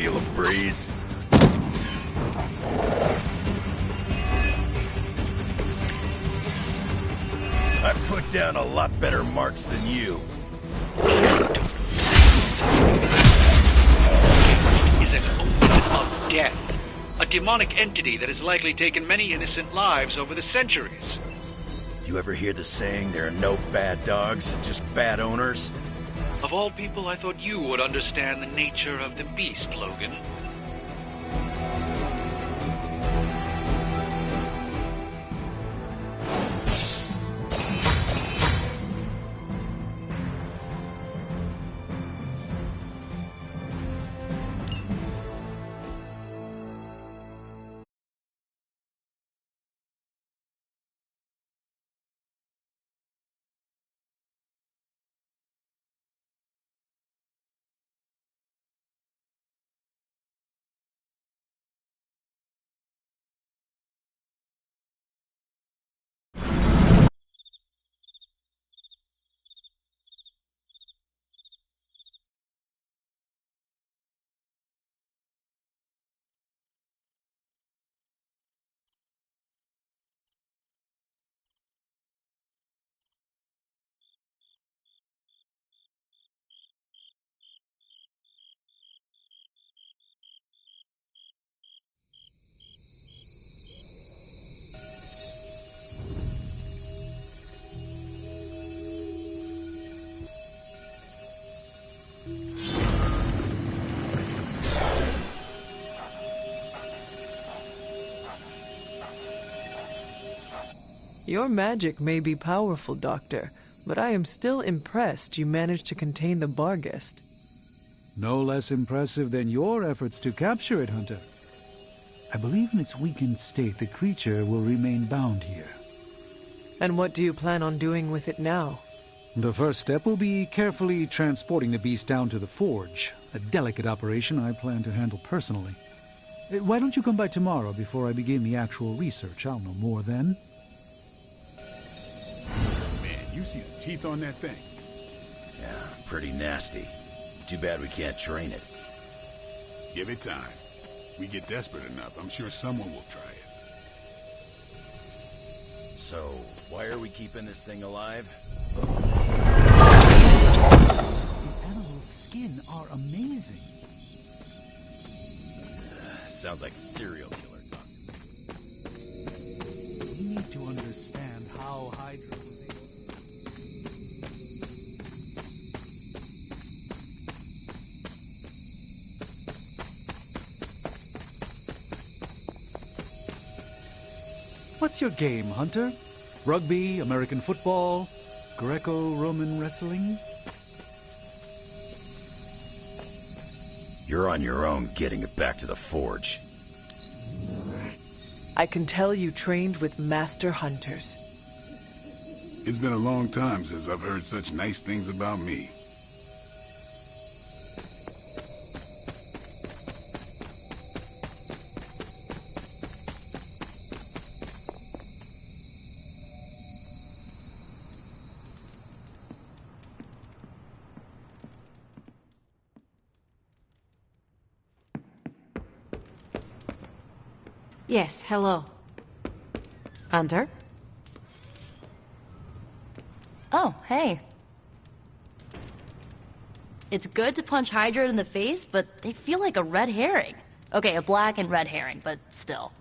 feel a breeze? I put down a lot better marks than you. Is an omen of death. A demonic entity that has likely taken many innocent lives over the centuries. You ever hear the saying, there are no bad dogs, just bad owners? Of all people, I thought you would understand the nature of the beast, Logan. Your magic may be powerful, Doctor, but I am still impressed you managed to contain the Barghest. No less impressive than your efforts to capture it, Hunter. I believe in its weakened state the creature will remain bound here. And what do you plan on doing with it now? The first step will be carefully transporting the beast down to the forge, a delicate operation I plan to handle personally. Why don't you come by tomorrow before I begin the actual research? I'll know more then. Man, you see the teeth on that thing? Yeah, pretty nasty. Too bad we can't train it. Give it time. We get desperate enough, I'm sure someone will try it. So, why are we keeping this thing alive? The animal's skin are amazing. Sounds like serial killer talk. We need to understand how Hydra was able. What's your game, Hunter? Rugby, American football, Greco-Roman wrestling? You're on your own getting it back to the forge. I can tell you trained with master hunters. It's been a long time since I've heard such nice things about me. Yes, hello. Hunter? Oh, hey. It's good to punch Hydra in the face, but they feel like a red herring. Okay, a black and red herring, but still.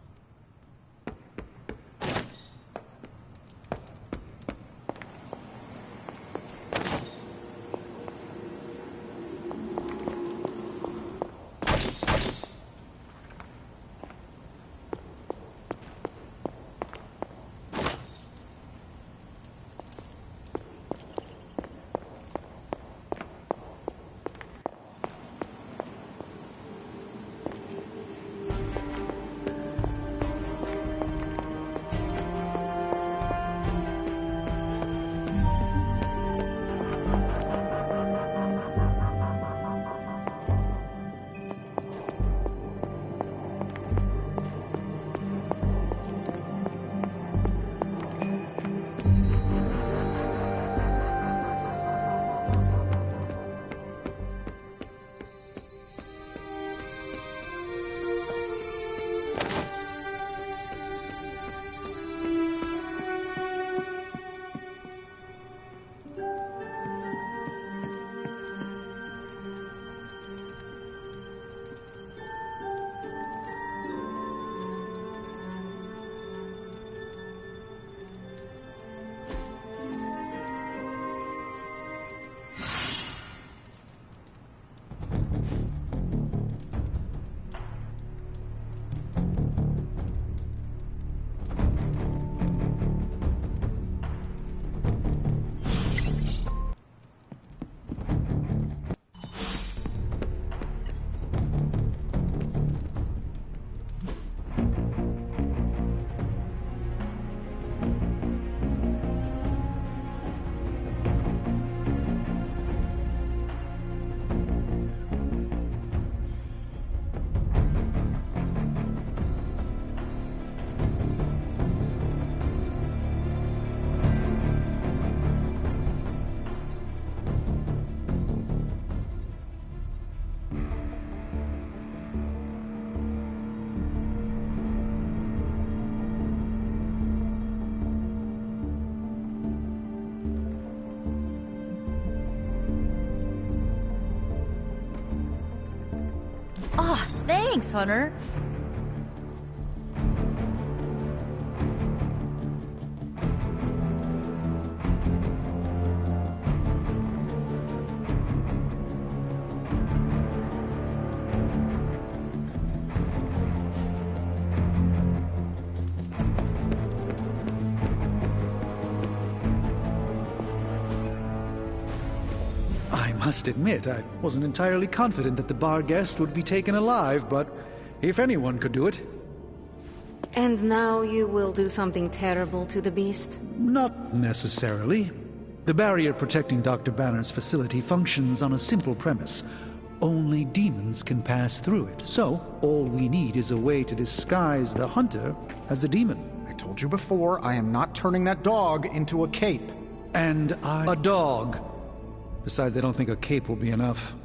Ah, thanks, Hunter. I must admit, I wasn't entirely confident that the bar guest would be taken alive, but if anyone could do it... And now you will do something terrible to the beast? Not necessarily. The barrier protecting Dr. Banner's facility functions on a simple premise. Only demons can pass through it, so all we need is a way to disguise the hunter as a demon. I told you before, I am not turning that dog into a cape. And a dog. Besides, I don't think a cape will be enough.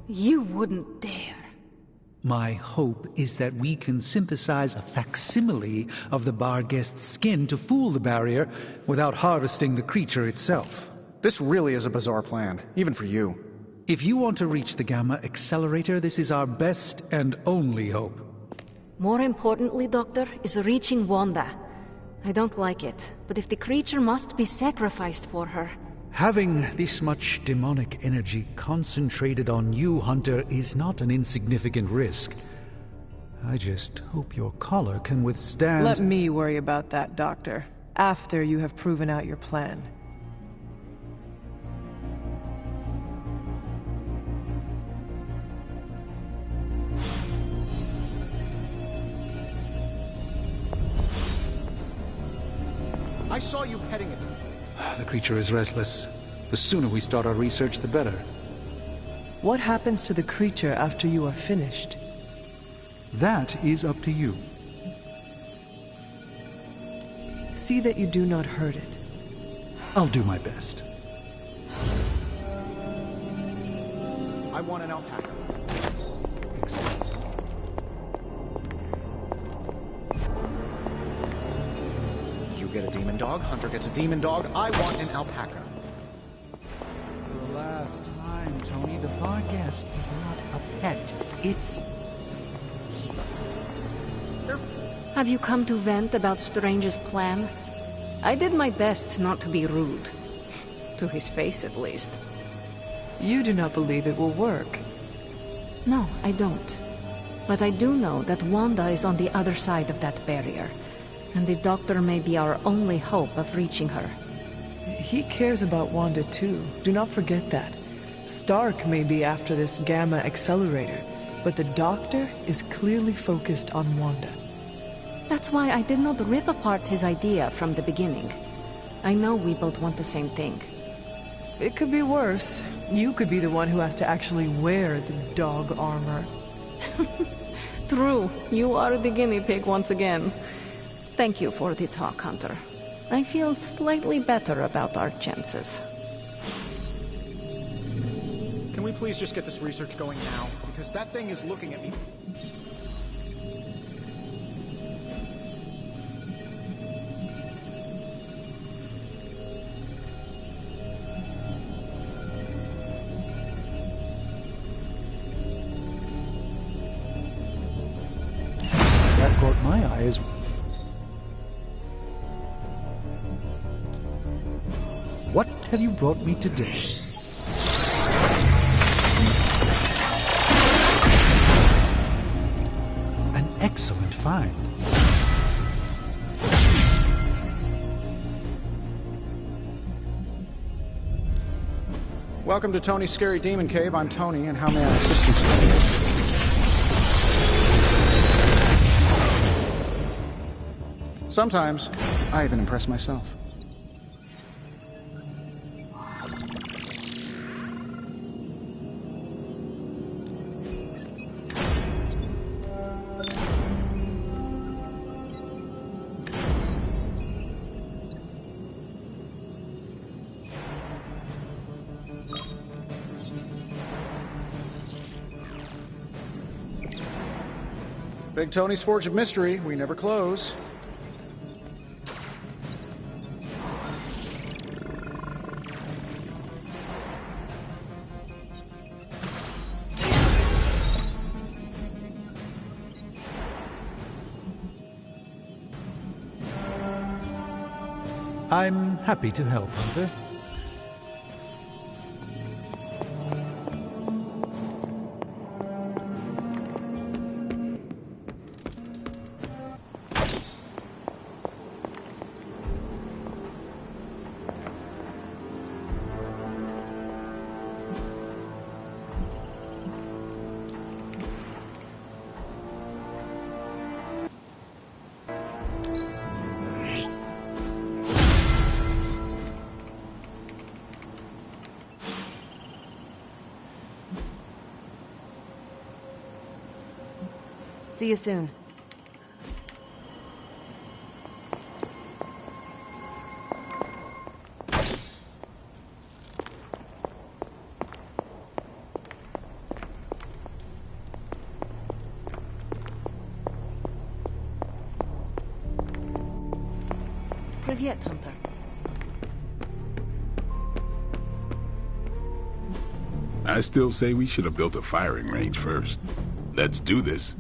You wouldn't dare. My hope is that we can synthesize a facsimile of the bar guest's skin to fool the barrier without harvesting the creature itself. This really is a bizarre plan, even for you. If you want to reach the Gamma Accelerator, this is our best and only hope. More importantly, Doctor, is reaching Wanda. I don't like it, but if the creature must be sacrificed for her... Having this much demonic energy concentrated on you, Hunter, is not an insignificant risk. I just hope your collar can withstand... Let me worry about that, Doctor, after you have proven out your plan. I saw you heading it. The creature is restless. The sooner we start our research, the better. What happens to the creature after you are finished? That is up to you. See that you do not hurt it. I'll do my best. I want an alpaca. You get a demon dog, Hunter gets a demon dog, I want an alpaca. For the last time, Tony, the bar guest is not a pet. It's... Have you come to vent about Strange's plan? I did my best not to be rude. To his face, at least. You do not believe it will work. No, I don't. But I do know that Wanda is on the other side of that barrier. And the Doctor may be our only hope of reaching her. He cares about Wanda too. Do not forget that. Stark may be after this Gamma Accelerator, but the Doctor is clearly focused on Wanda. That's why I did not rip apart his idea from the beginning. I know we both want the same thing. It could be worse. You could be the one who has to actually wear the dog armor. True. You are the guinea pig once again. Thank you for the talk, Hunter. I feel slightly better about our chances. Can we please just get this research going now? Because that thing is looking at me. That caught my eye as... What have you brought me today? An excellent find. Welcome to Tony's Scary Demon Cave. I'm Tony, and how may I assist you today? Sometimes, I even impress myself. Big Tony's Forge of Mystery. We never close. I'm happy to help, Hunter. See you soon. Привет, Hunter. I still say we should have built a firing range first. Let's do this.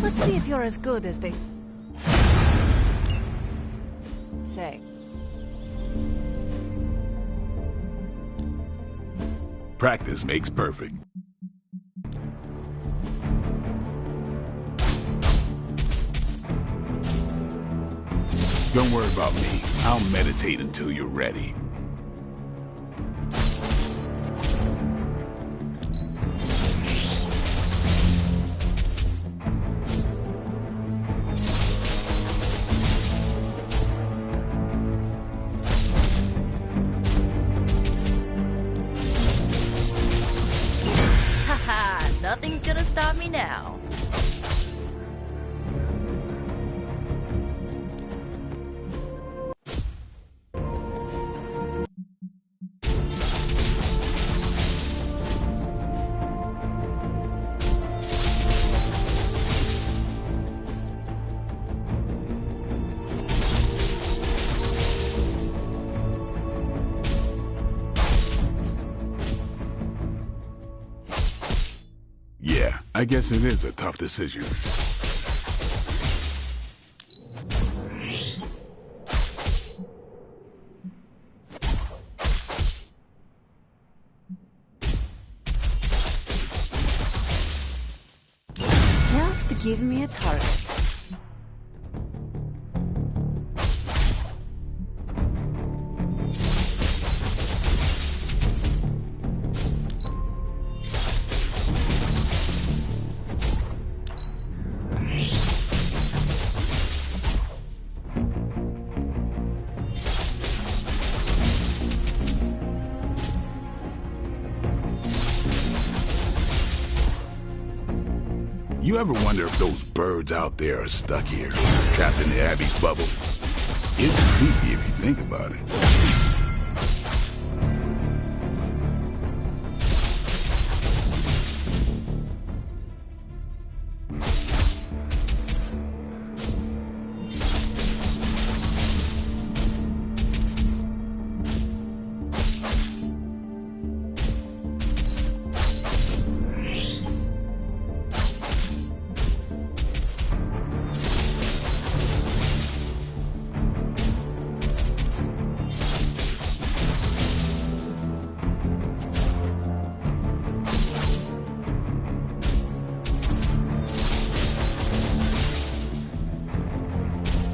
Let's see if you're as good as they say. Practice makes perfect. Don't worry about me. I'll meditate until you're ready. Nothing's gonna stop me now. Yeah, I guess it is a tough decision. Just give me a target. You ever wonder if those birds out there are stuck here, trapped in the Abbey's bubble? It's creepy if you think about it.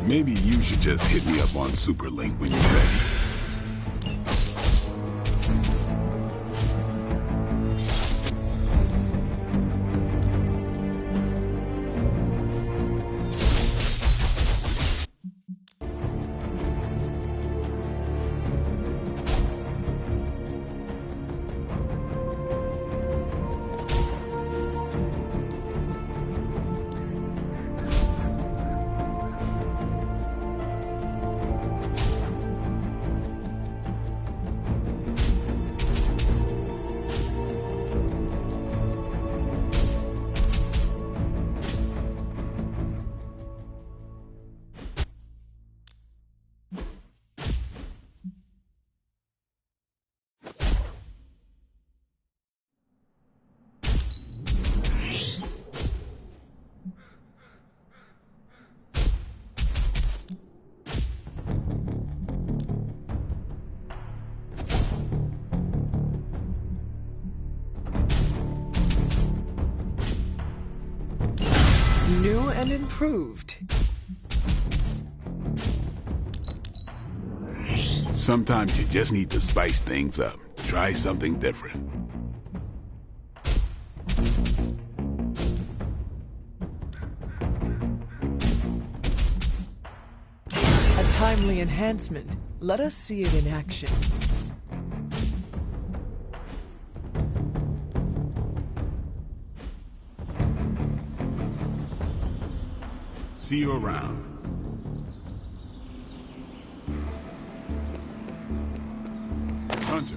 Maybe you should just hit me up on Superlink when you're ready. new and improved. Sometimes you just need to spice things up. Try something different. A timely enhancement. Let us see it in action. See you around. Hunter.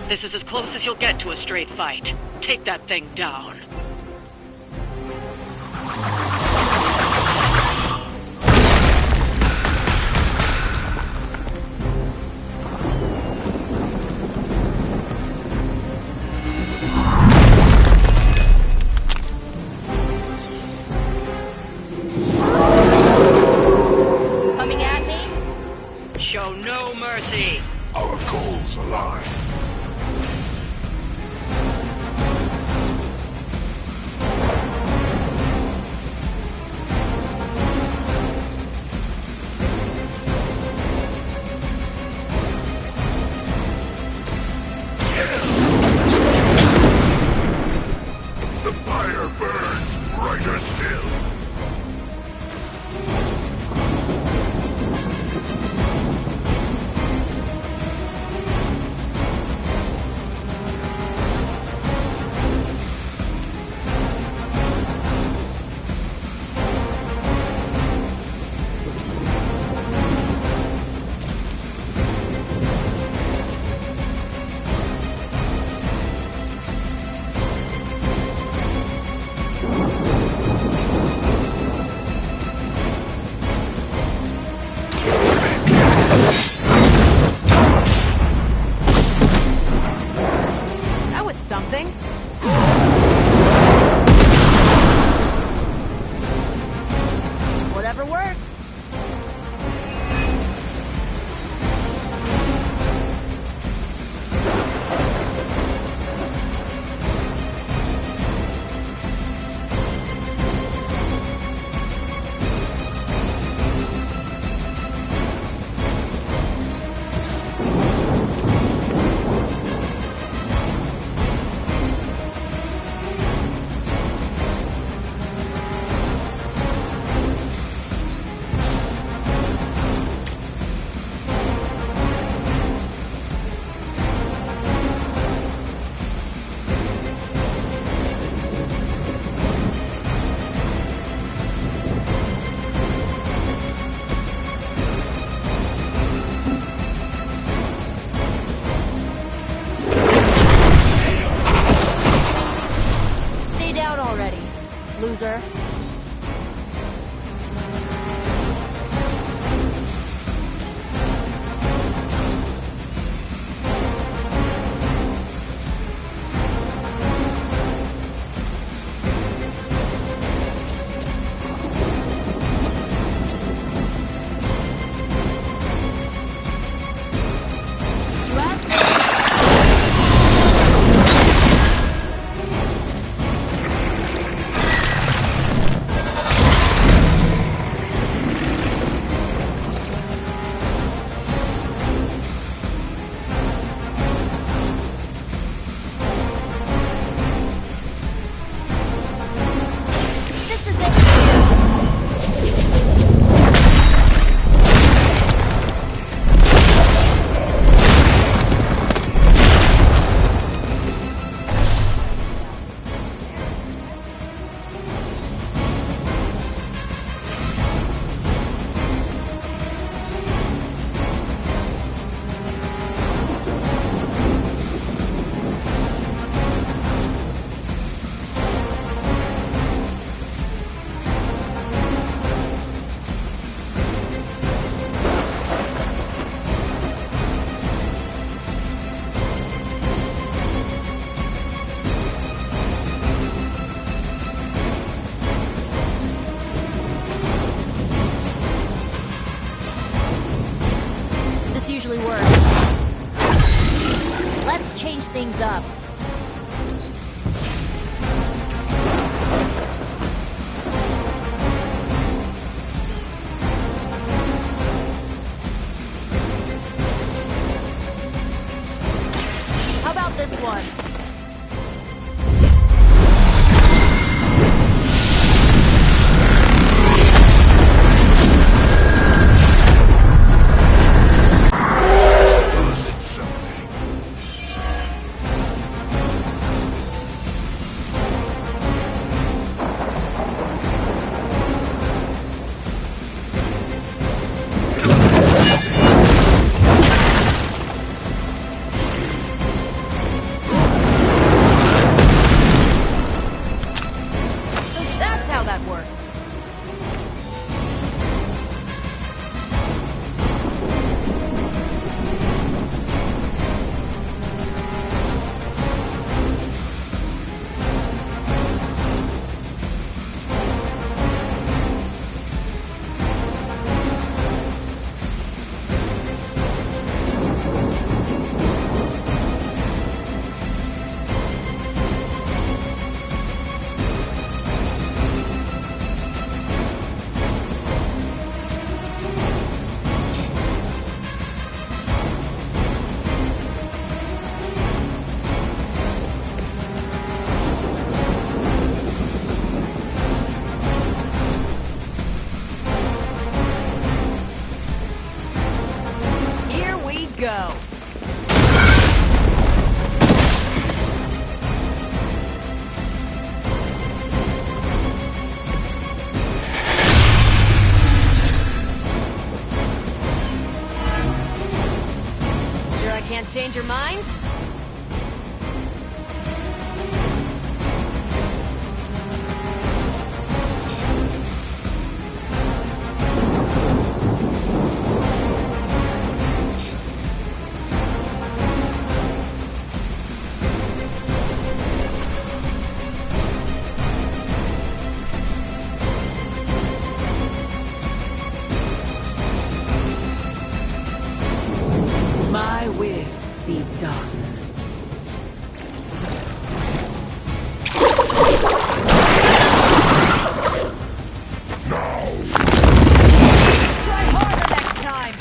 This is as close as you'll get to a straight fight. Take that thing down. Coming at me? Show no mercy. Our goals align. The fire burns brighter still. loser. Usually works. Let's change things up. How about this one? Go. Sure I can't change your mind? My will be done. Try harder next time.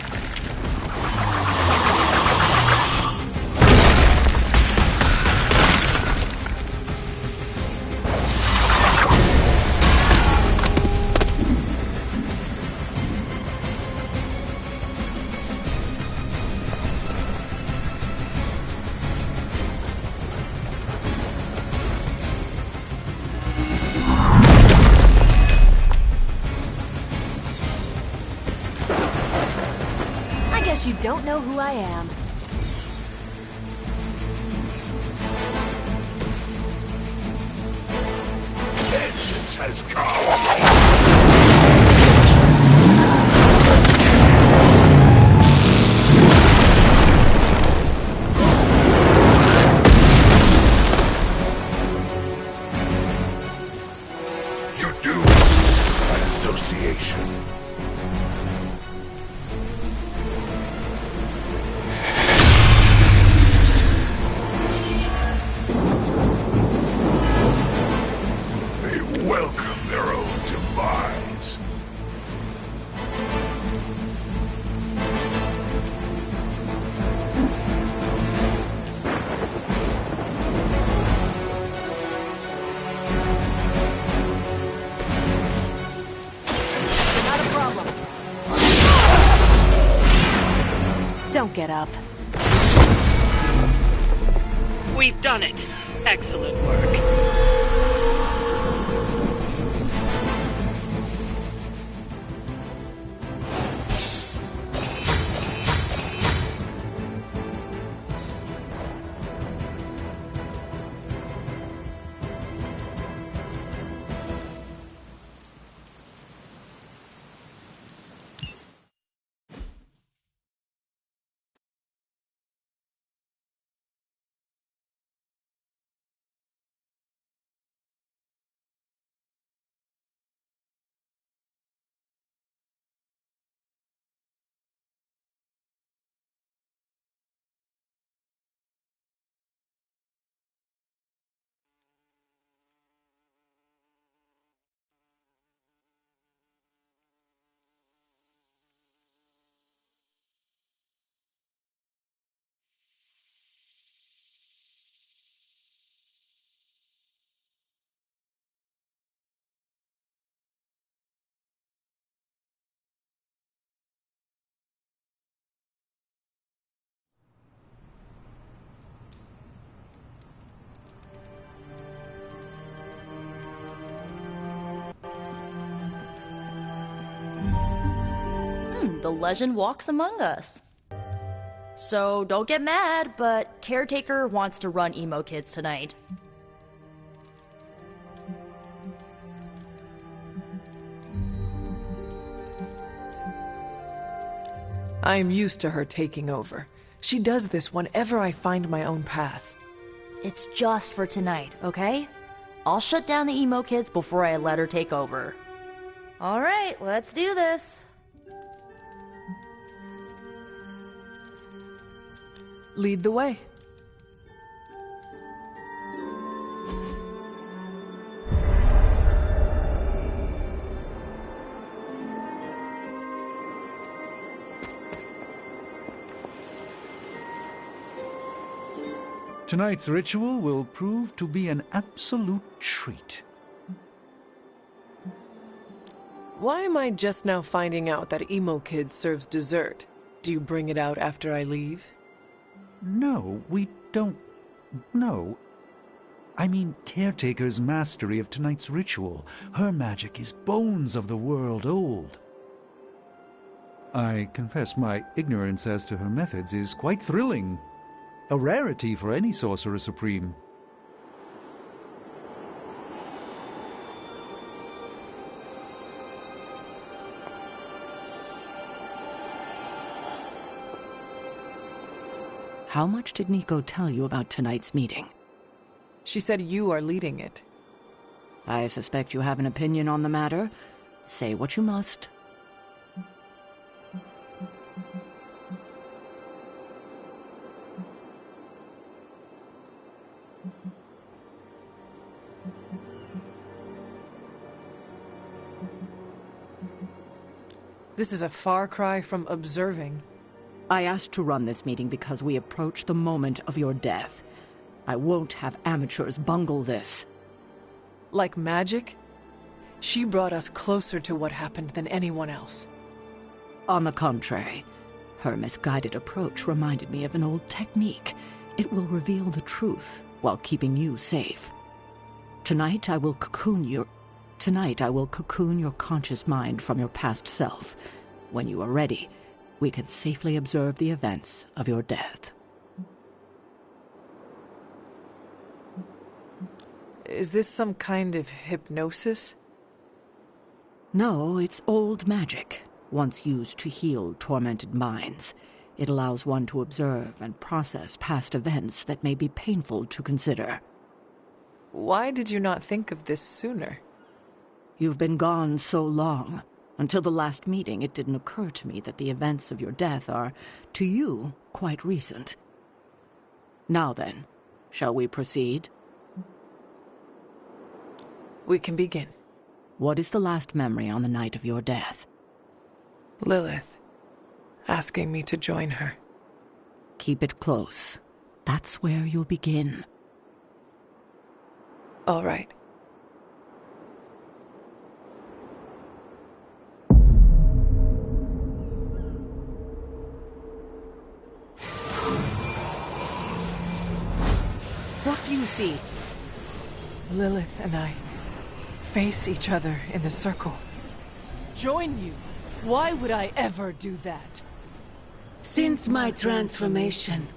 You don't know who I am. Vengeance has come! You're doomed by association. They welcome their own demise. Not a problem. Don't get up. We've done it. Excellent work. The legend walks among us. So don't get mad, but Caretaker wants to run Emo Kids tonight. I am used to her taking over. She does this whenever I find my own path. It's just for tonight, okay? I'll shut down the Emo Kids before I let her take over. Alright, let's do this. Lead the way. Tonight's ritual will prove to be an absolute treat. Why am I just now finding out that Emo Kid serves dessert? Do you bring it out after I leave? No, we don't. No. I mean, Caretaker's mastery of tonight's ritual. Her magic is bones of the world old. I confess my ignorance as to her methods is quite thrilling. A rarity for any Sorcerer Supreme. How much did Nico tell you about tonight's meeting? She said you are leading it. I suspect you have an opinion on the matter. Say what you must. This is a far cry from observing. I asked to run this meeting because we approach the moment of your death. I won't have amateurs bungle this. Like magic? She brought us closer to what happened than anyone else. On the contrary, her misguided approach reminded me of an old technique. It will reveal the truth while keeping you safe. Tonight I will cocoon your conscious mind from your past self. When you are ready, we can safely observe the events of your death. Is this some kind of hypnosis? No, it's old magic, once used to heal tormented minds. It allows one to observe and process past events that may be painful to consider. Why did you not think of this sooner? You've been gone so long. Until the last meeting, it didn't occur to me that the events of your death are, to you, quite recent. Now then, shall we proceed? We can begin. What is the last memory on the night of your death? Lilith, asking me to join her. Keep it close. That's where you'll begin. All right. What do you see? Lilith and I face each other in the circle. Join you? Why would I ever do that? Since my transformation,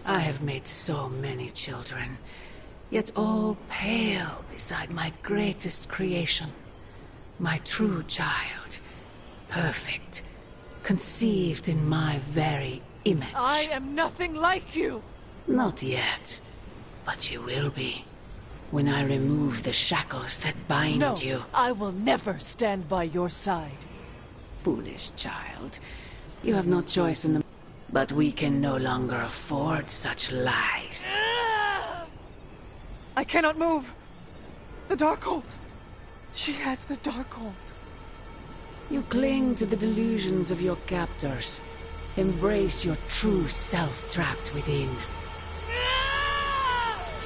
I have made so many children, yet all pale beside my greatest creation. My true child, perfect, conceived in my very image. I am nothing like you! Not yet, but you will be, when I remove the shackles that bind No, you. I will never stand by your side. Foolish child, you have no choice in the... But we can no longer afford such lies. I cannot move. The Darkhold. She has the Darkhold. You cling to the delusions of your captors. Embrace your true self trapped within.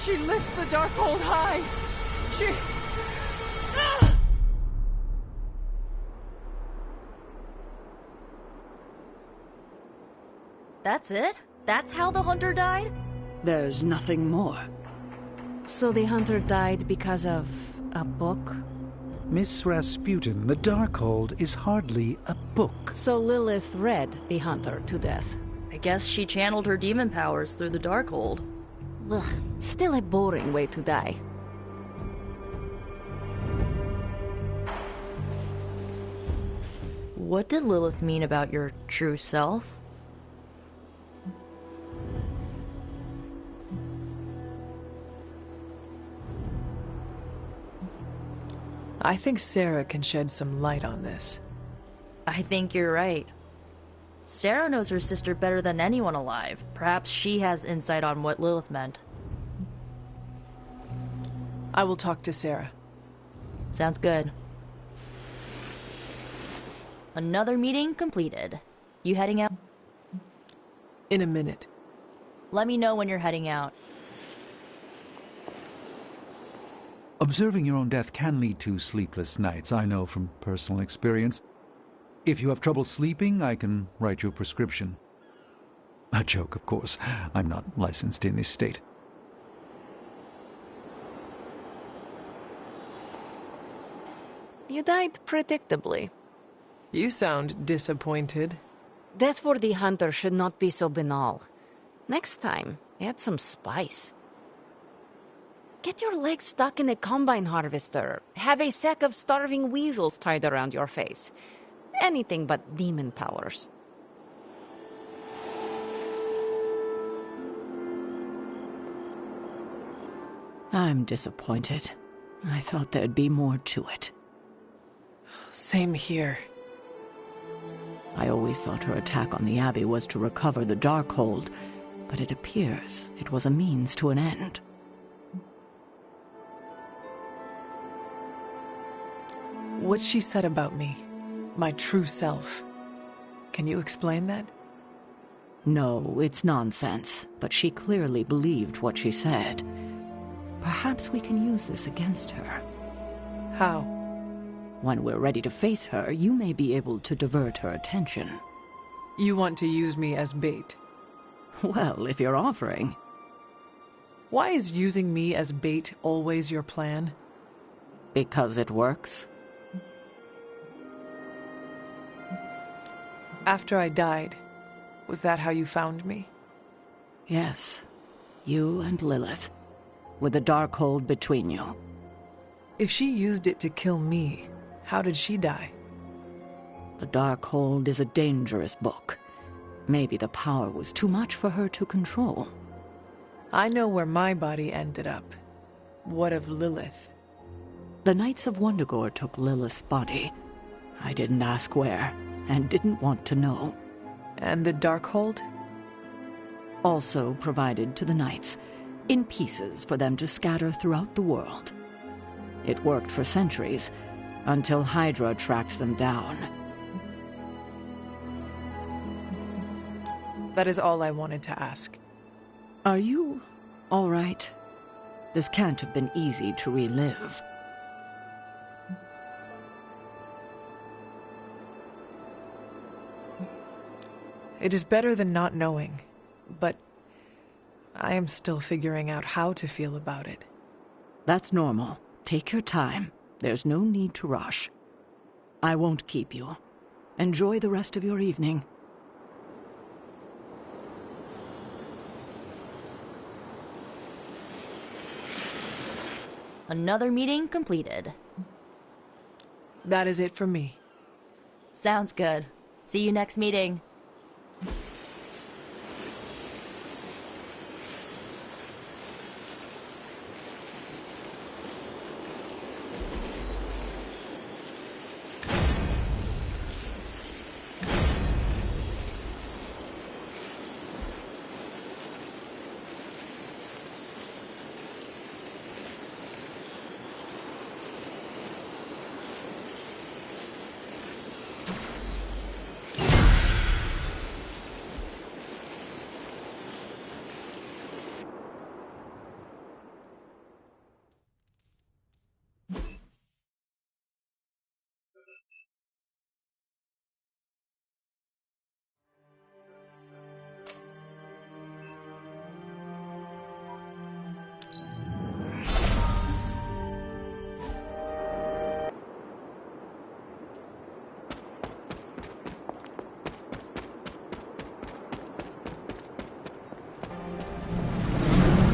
She lifts the Darkhold high. She... That's it? That's how the hunter died? There's nothing more. So the hunter died because of a book? Miss Rasputin, the Darkhold is hardly a book. So Lilith read the hunter to death. I guess she channeled her demon powers through the Darkhold. Ugh, still a boring way to die. What did Lilith mean about your true self? I think Sarah can shed some light on this. I think you're right. Sarah knows her sister better than anyone alive. Perhaps she has insight on what Lilith meant. I will talk to Sarah. Sounds good. Another meeting completed. You heading out? In a minute. Let me know when you're heading out. Observing your own death can lead to sleepless nights, I know from personal experience. If you have trouble sleeping, I can write you a prescription. A joke, of course. I'm not licensed in this state. You died predictably. You sound disappointed. Death for the hunter should not be so banal. Next time, add some spice. Get your legs stuck in a combine harvester. Have a sack of starving weasels tied around your face. Anything but demon powers. I'm disappointed. I thought there'd be more to it. Same here. I always thought her attack on the Abbey was to recover the Darkhold, but it appears it was a means to an end. What she said about me, my true self. Can you explain that? No, it's nonsense, but she clearly believed what she said. Perhaps we can use this against her. How? When we're ready to face her, you may be able to divert her attention. You want to use me as bait? Well, if you're offering. Why is using me as bait always your plan? Because it works. After I died, was that how you found me? Yes. You and Lilith. With the Darkhold between you. If she used it to kill me, how did she die? The Darkhold is a dangerous book. Maybe the power was too much for her to control. I know where my body ended up. What of Lilith? The Knights of Wundagore took Lilith's body. I didn't ask where, and didn't want to know. And the Darkhold? Also provided to the Knights, in pieces for them to scatter throughout the world. It worked for centuries, until Hydra tracked them down. That is all I wanted to ask. Are you all right? This can't have been easy to relive. It is better than not knowing, but I am still figuring out how to feel about it. That's normal. Take your time. There's no need to rush. I won't keep you. Enjoy the rest of your evening. Another meeting completed. That is it for me. Sounds good. See you next meeting.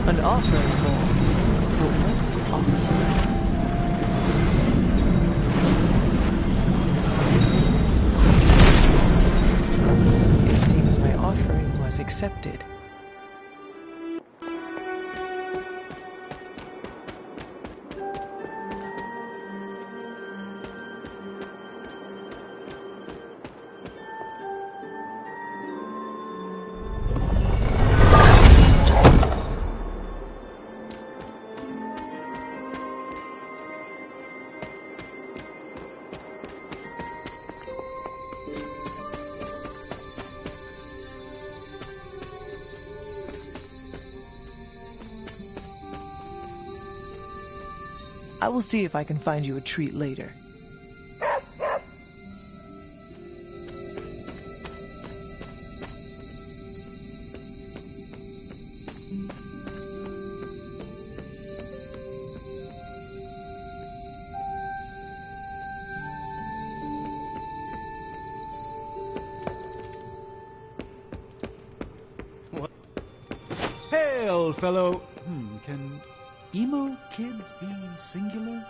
An offering bowl. A what offering? It seems my offering was accepted. I will see if I can find you a treat later. Hail, fellow... Can emo kids be singular?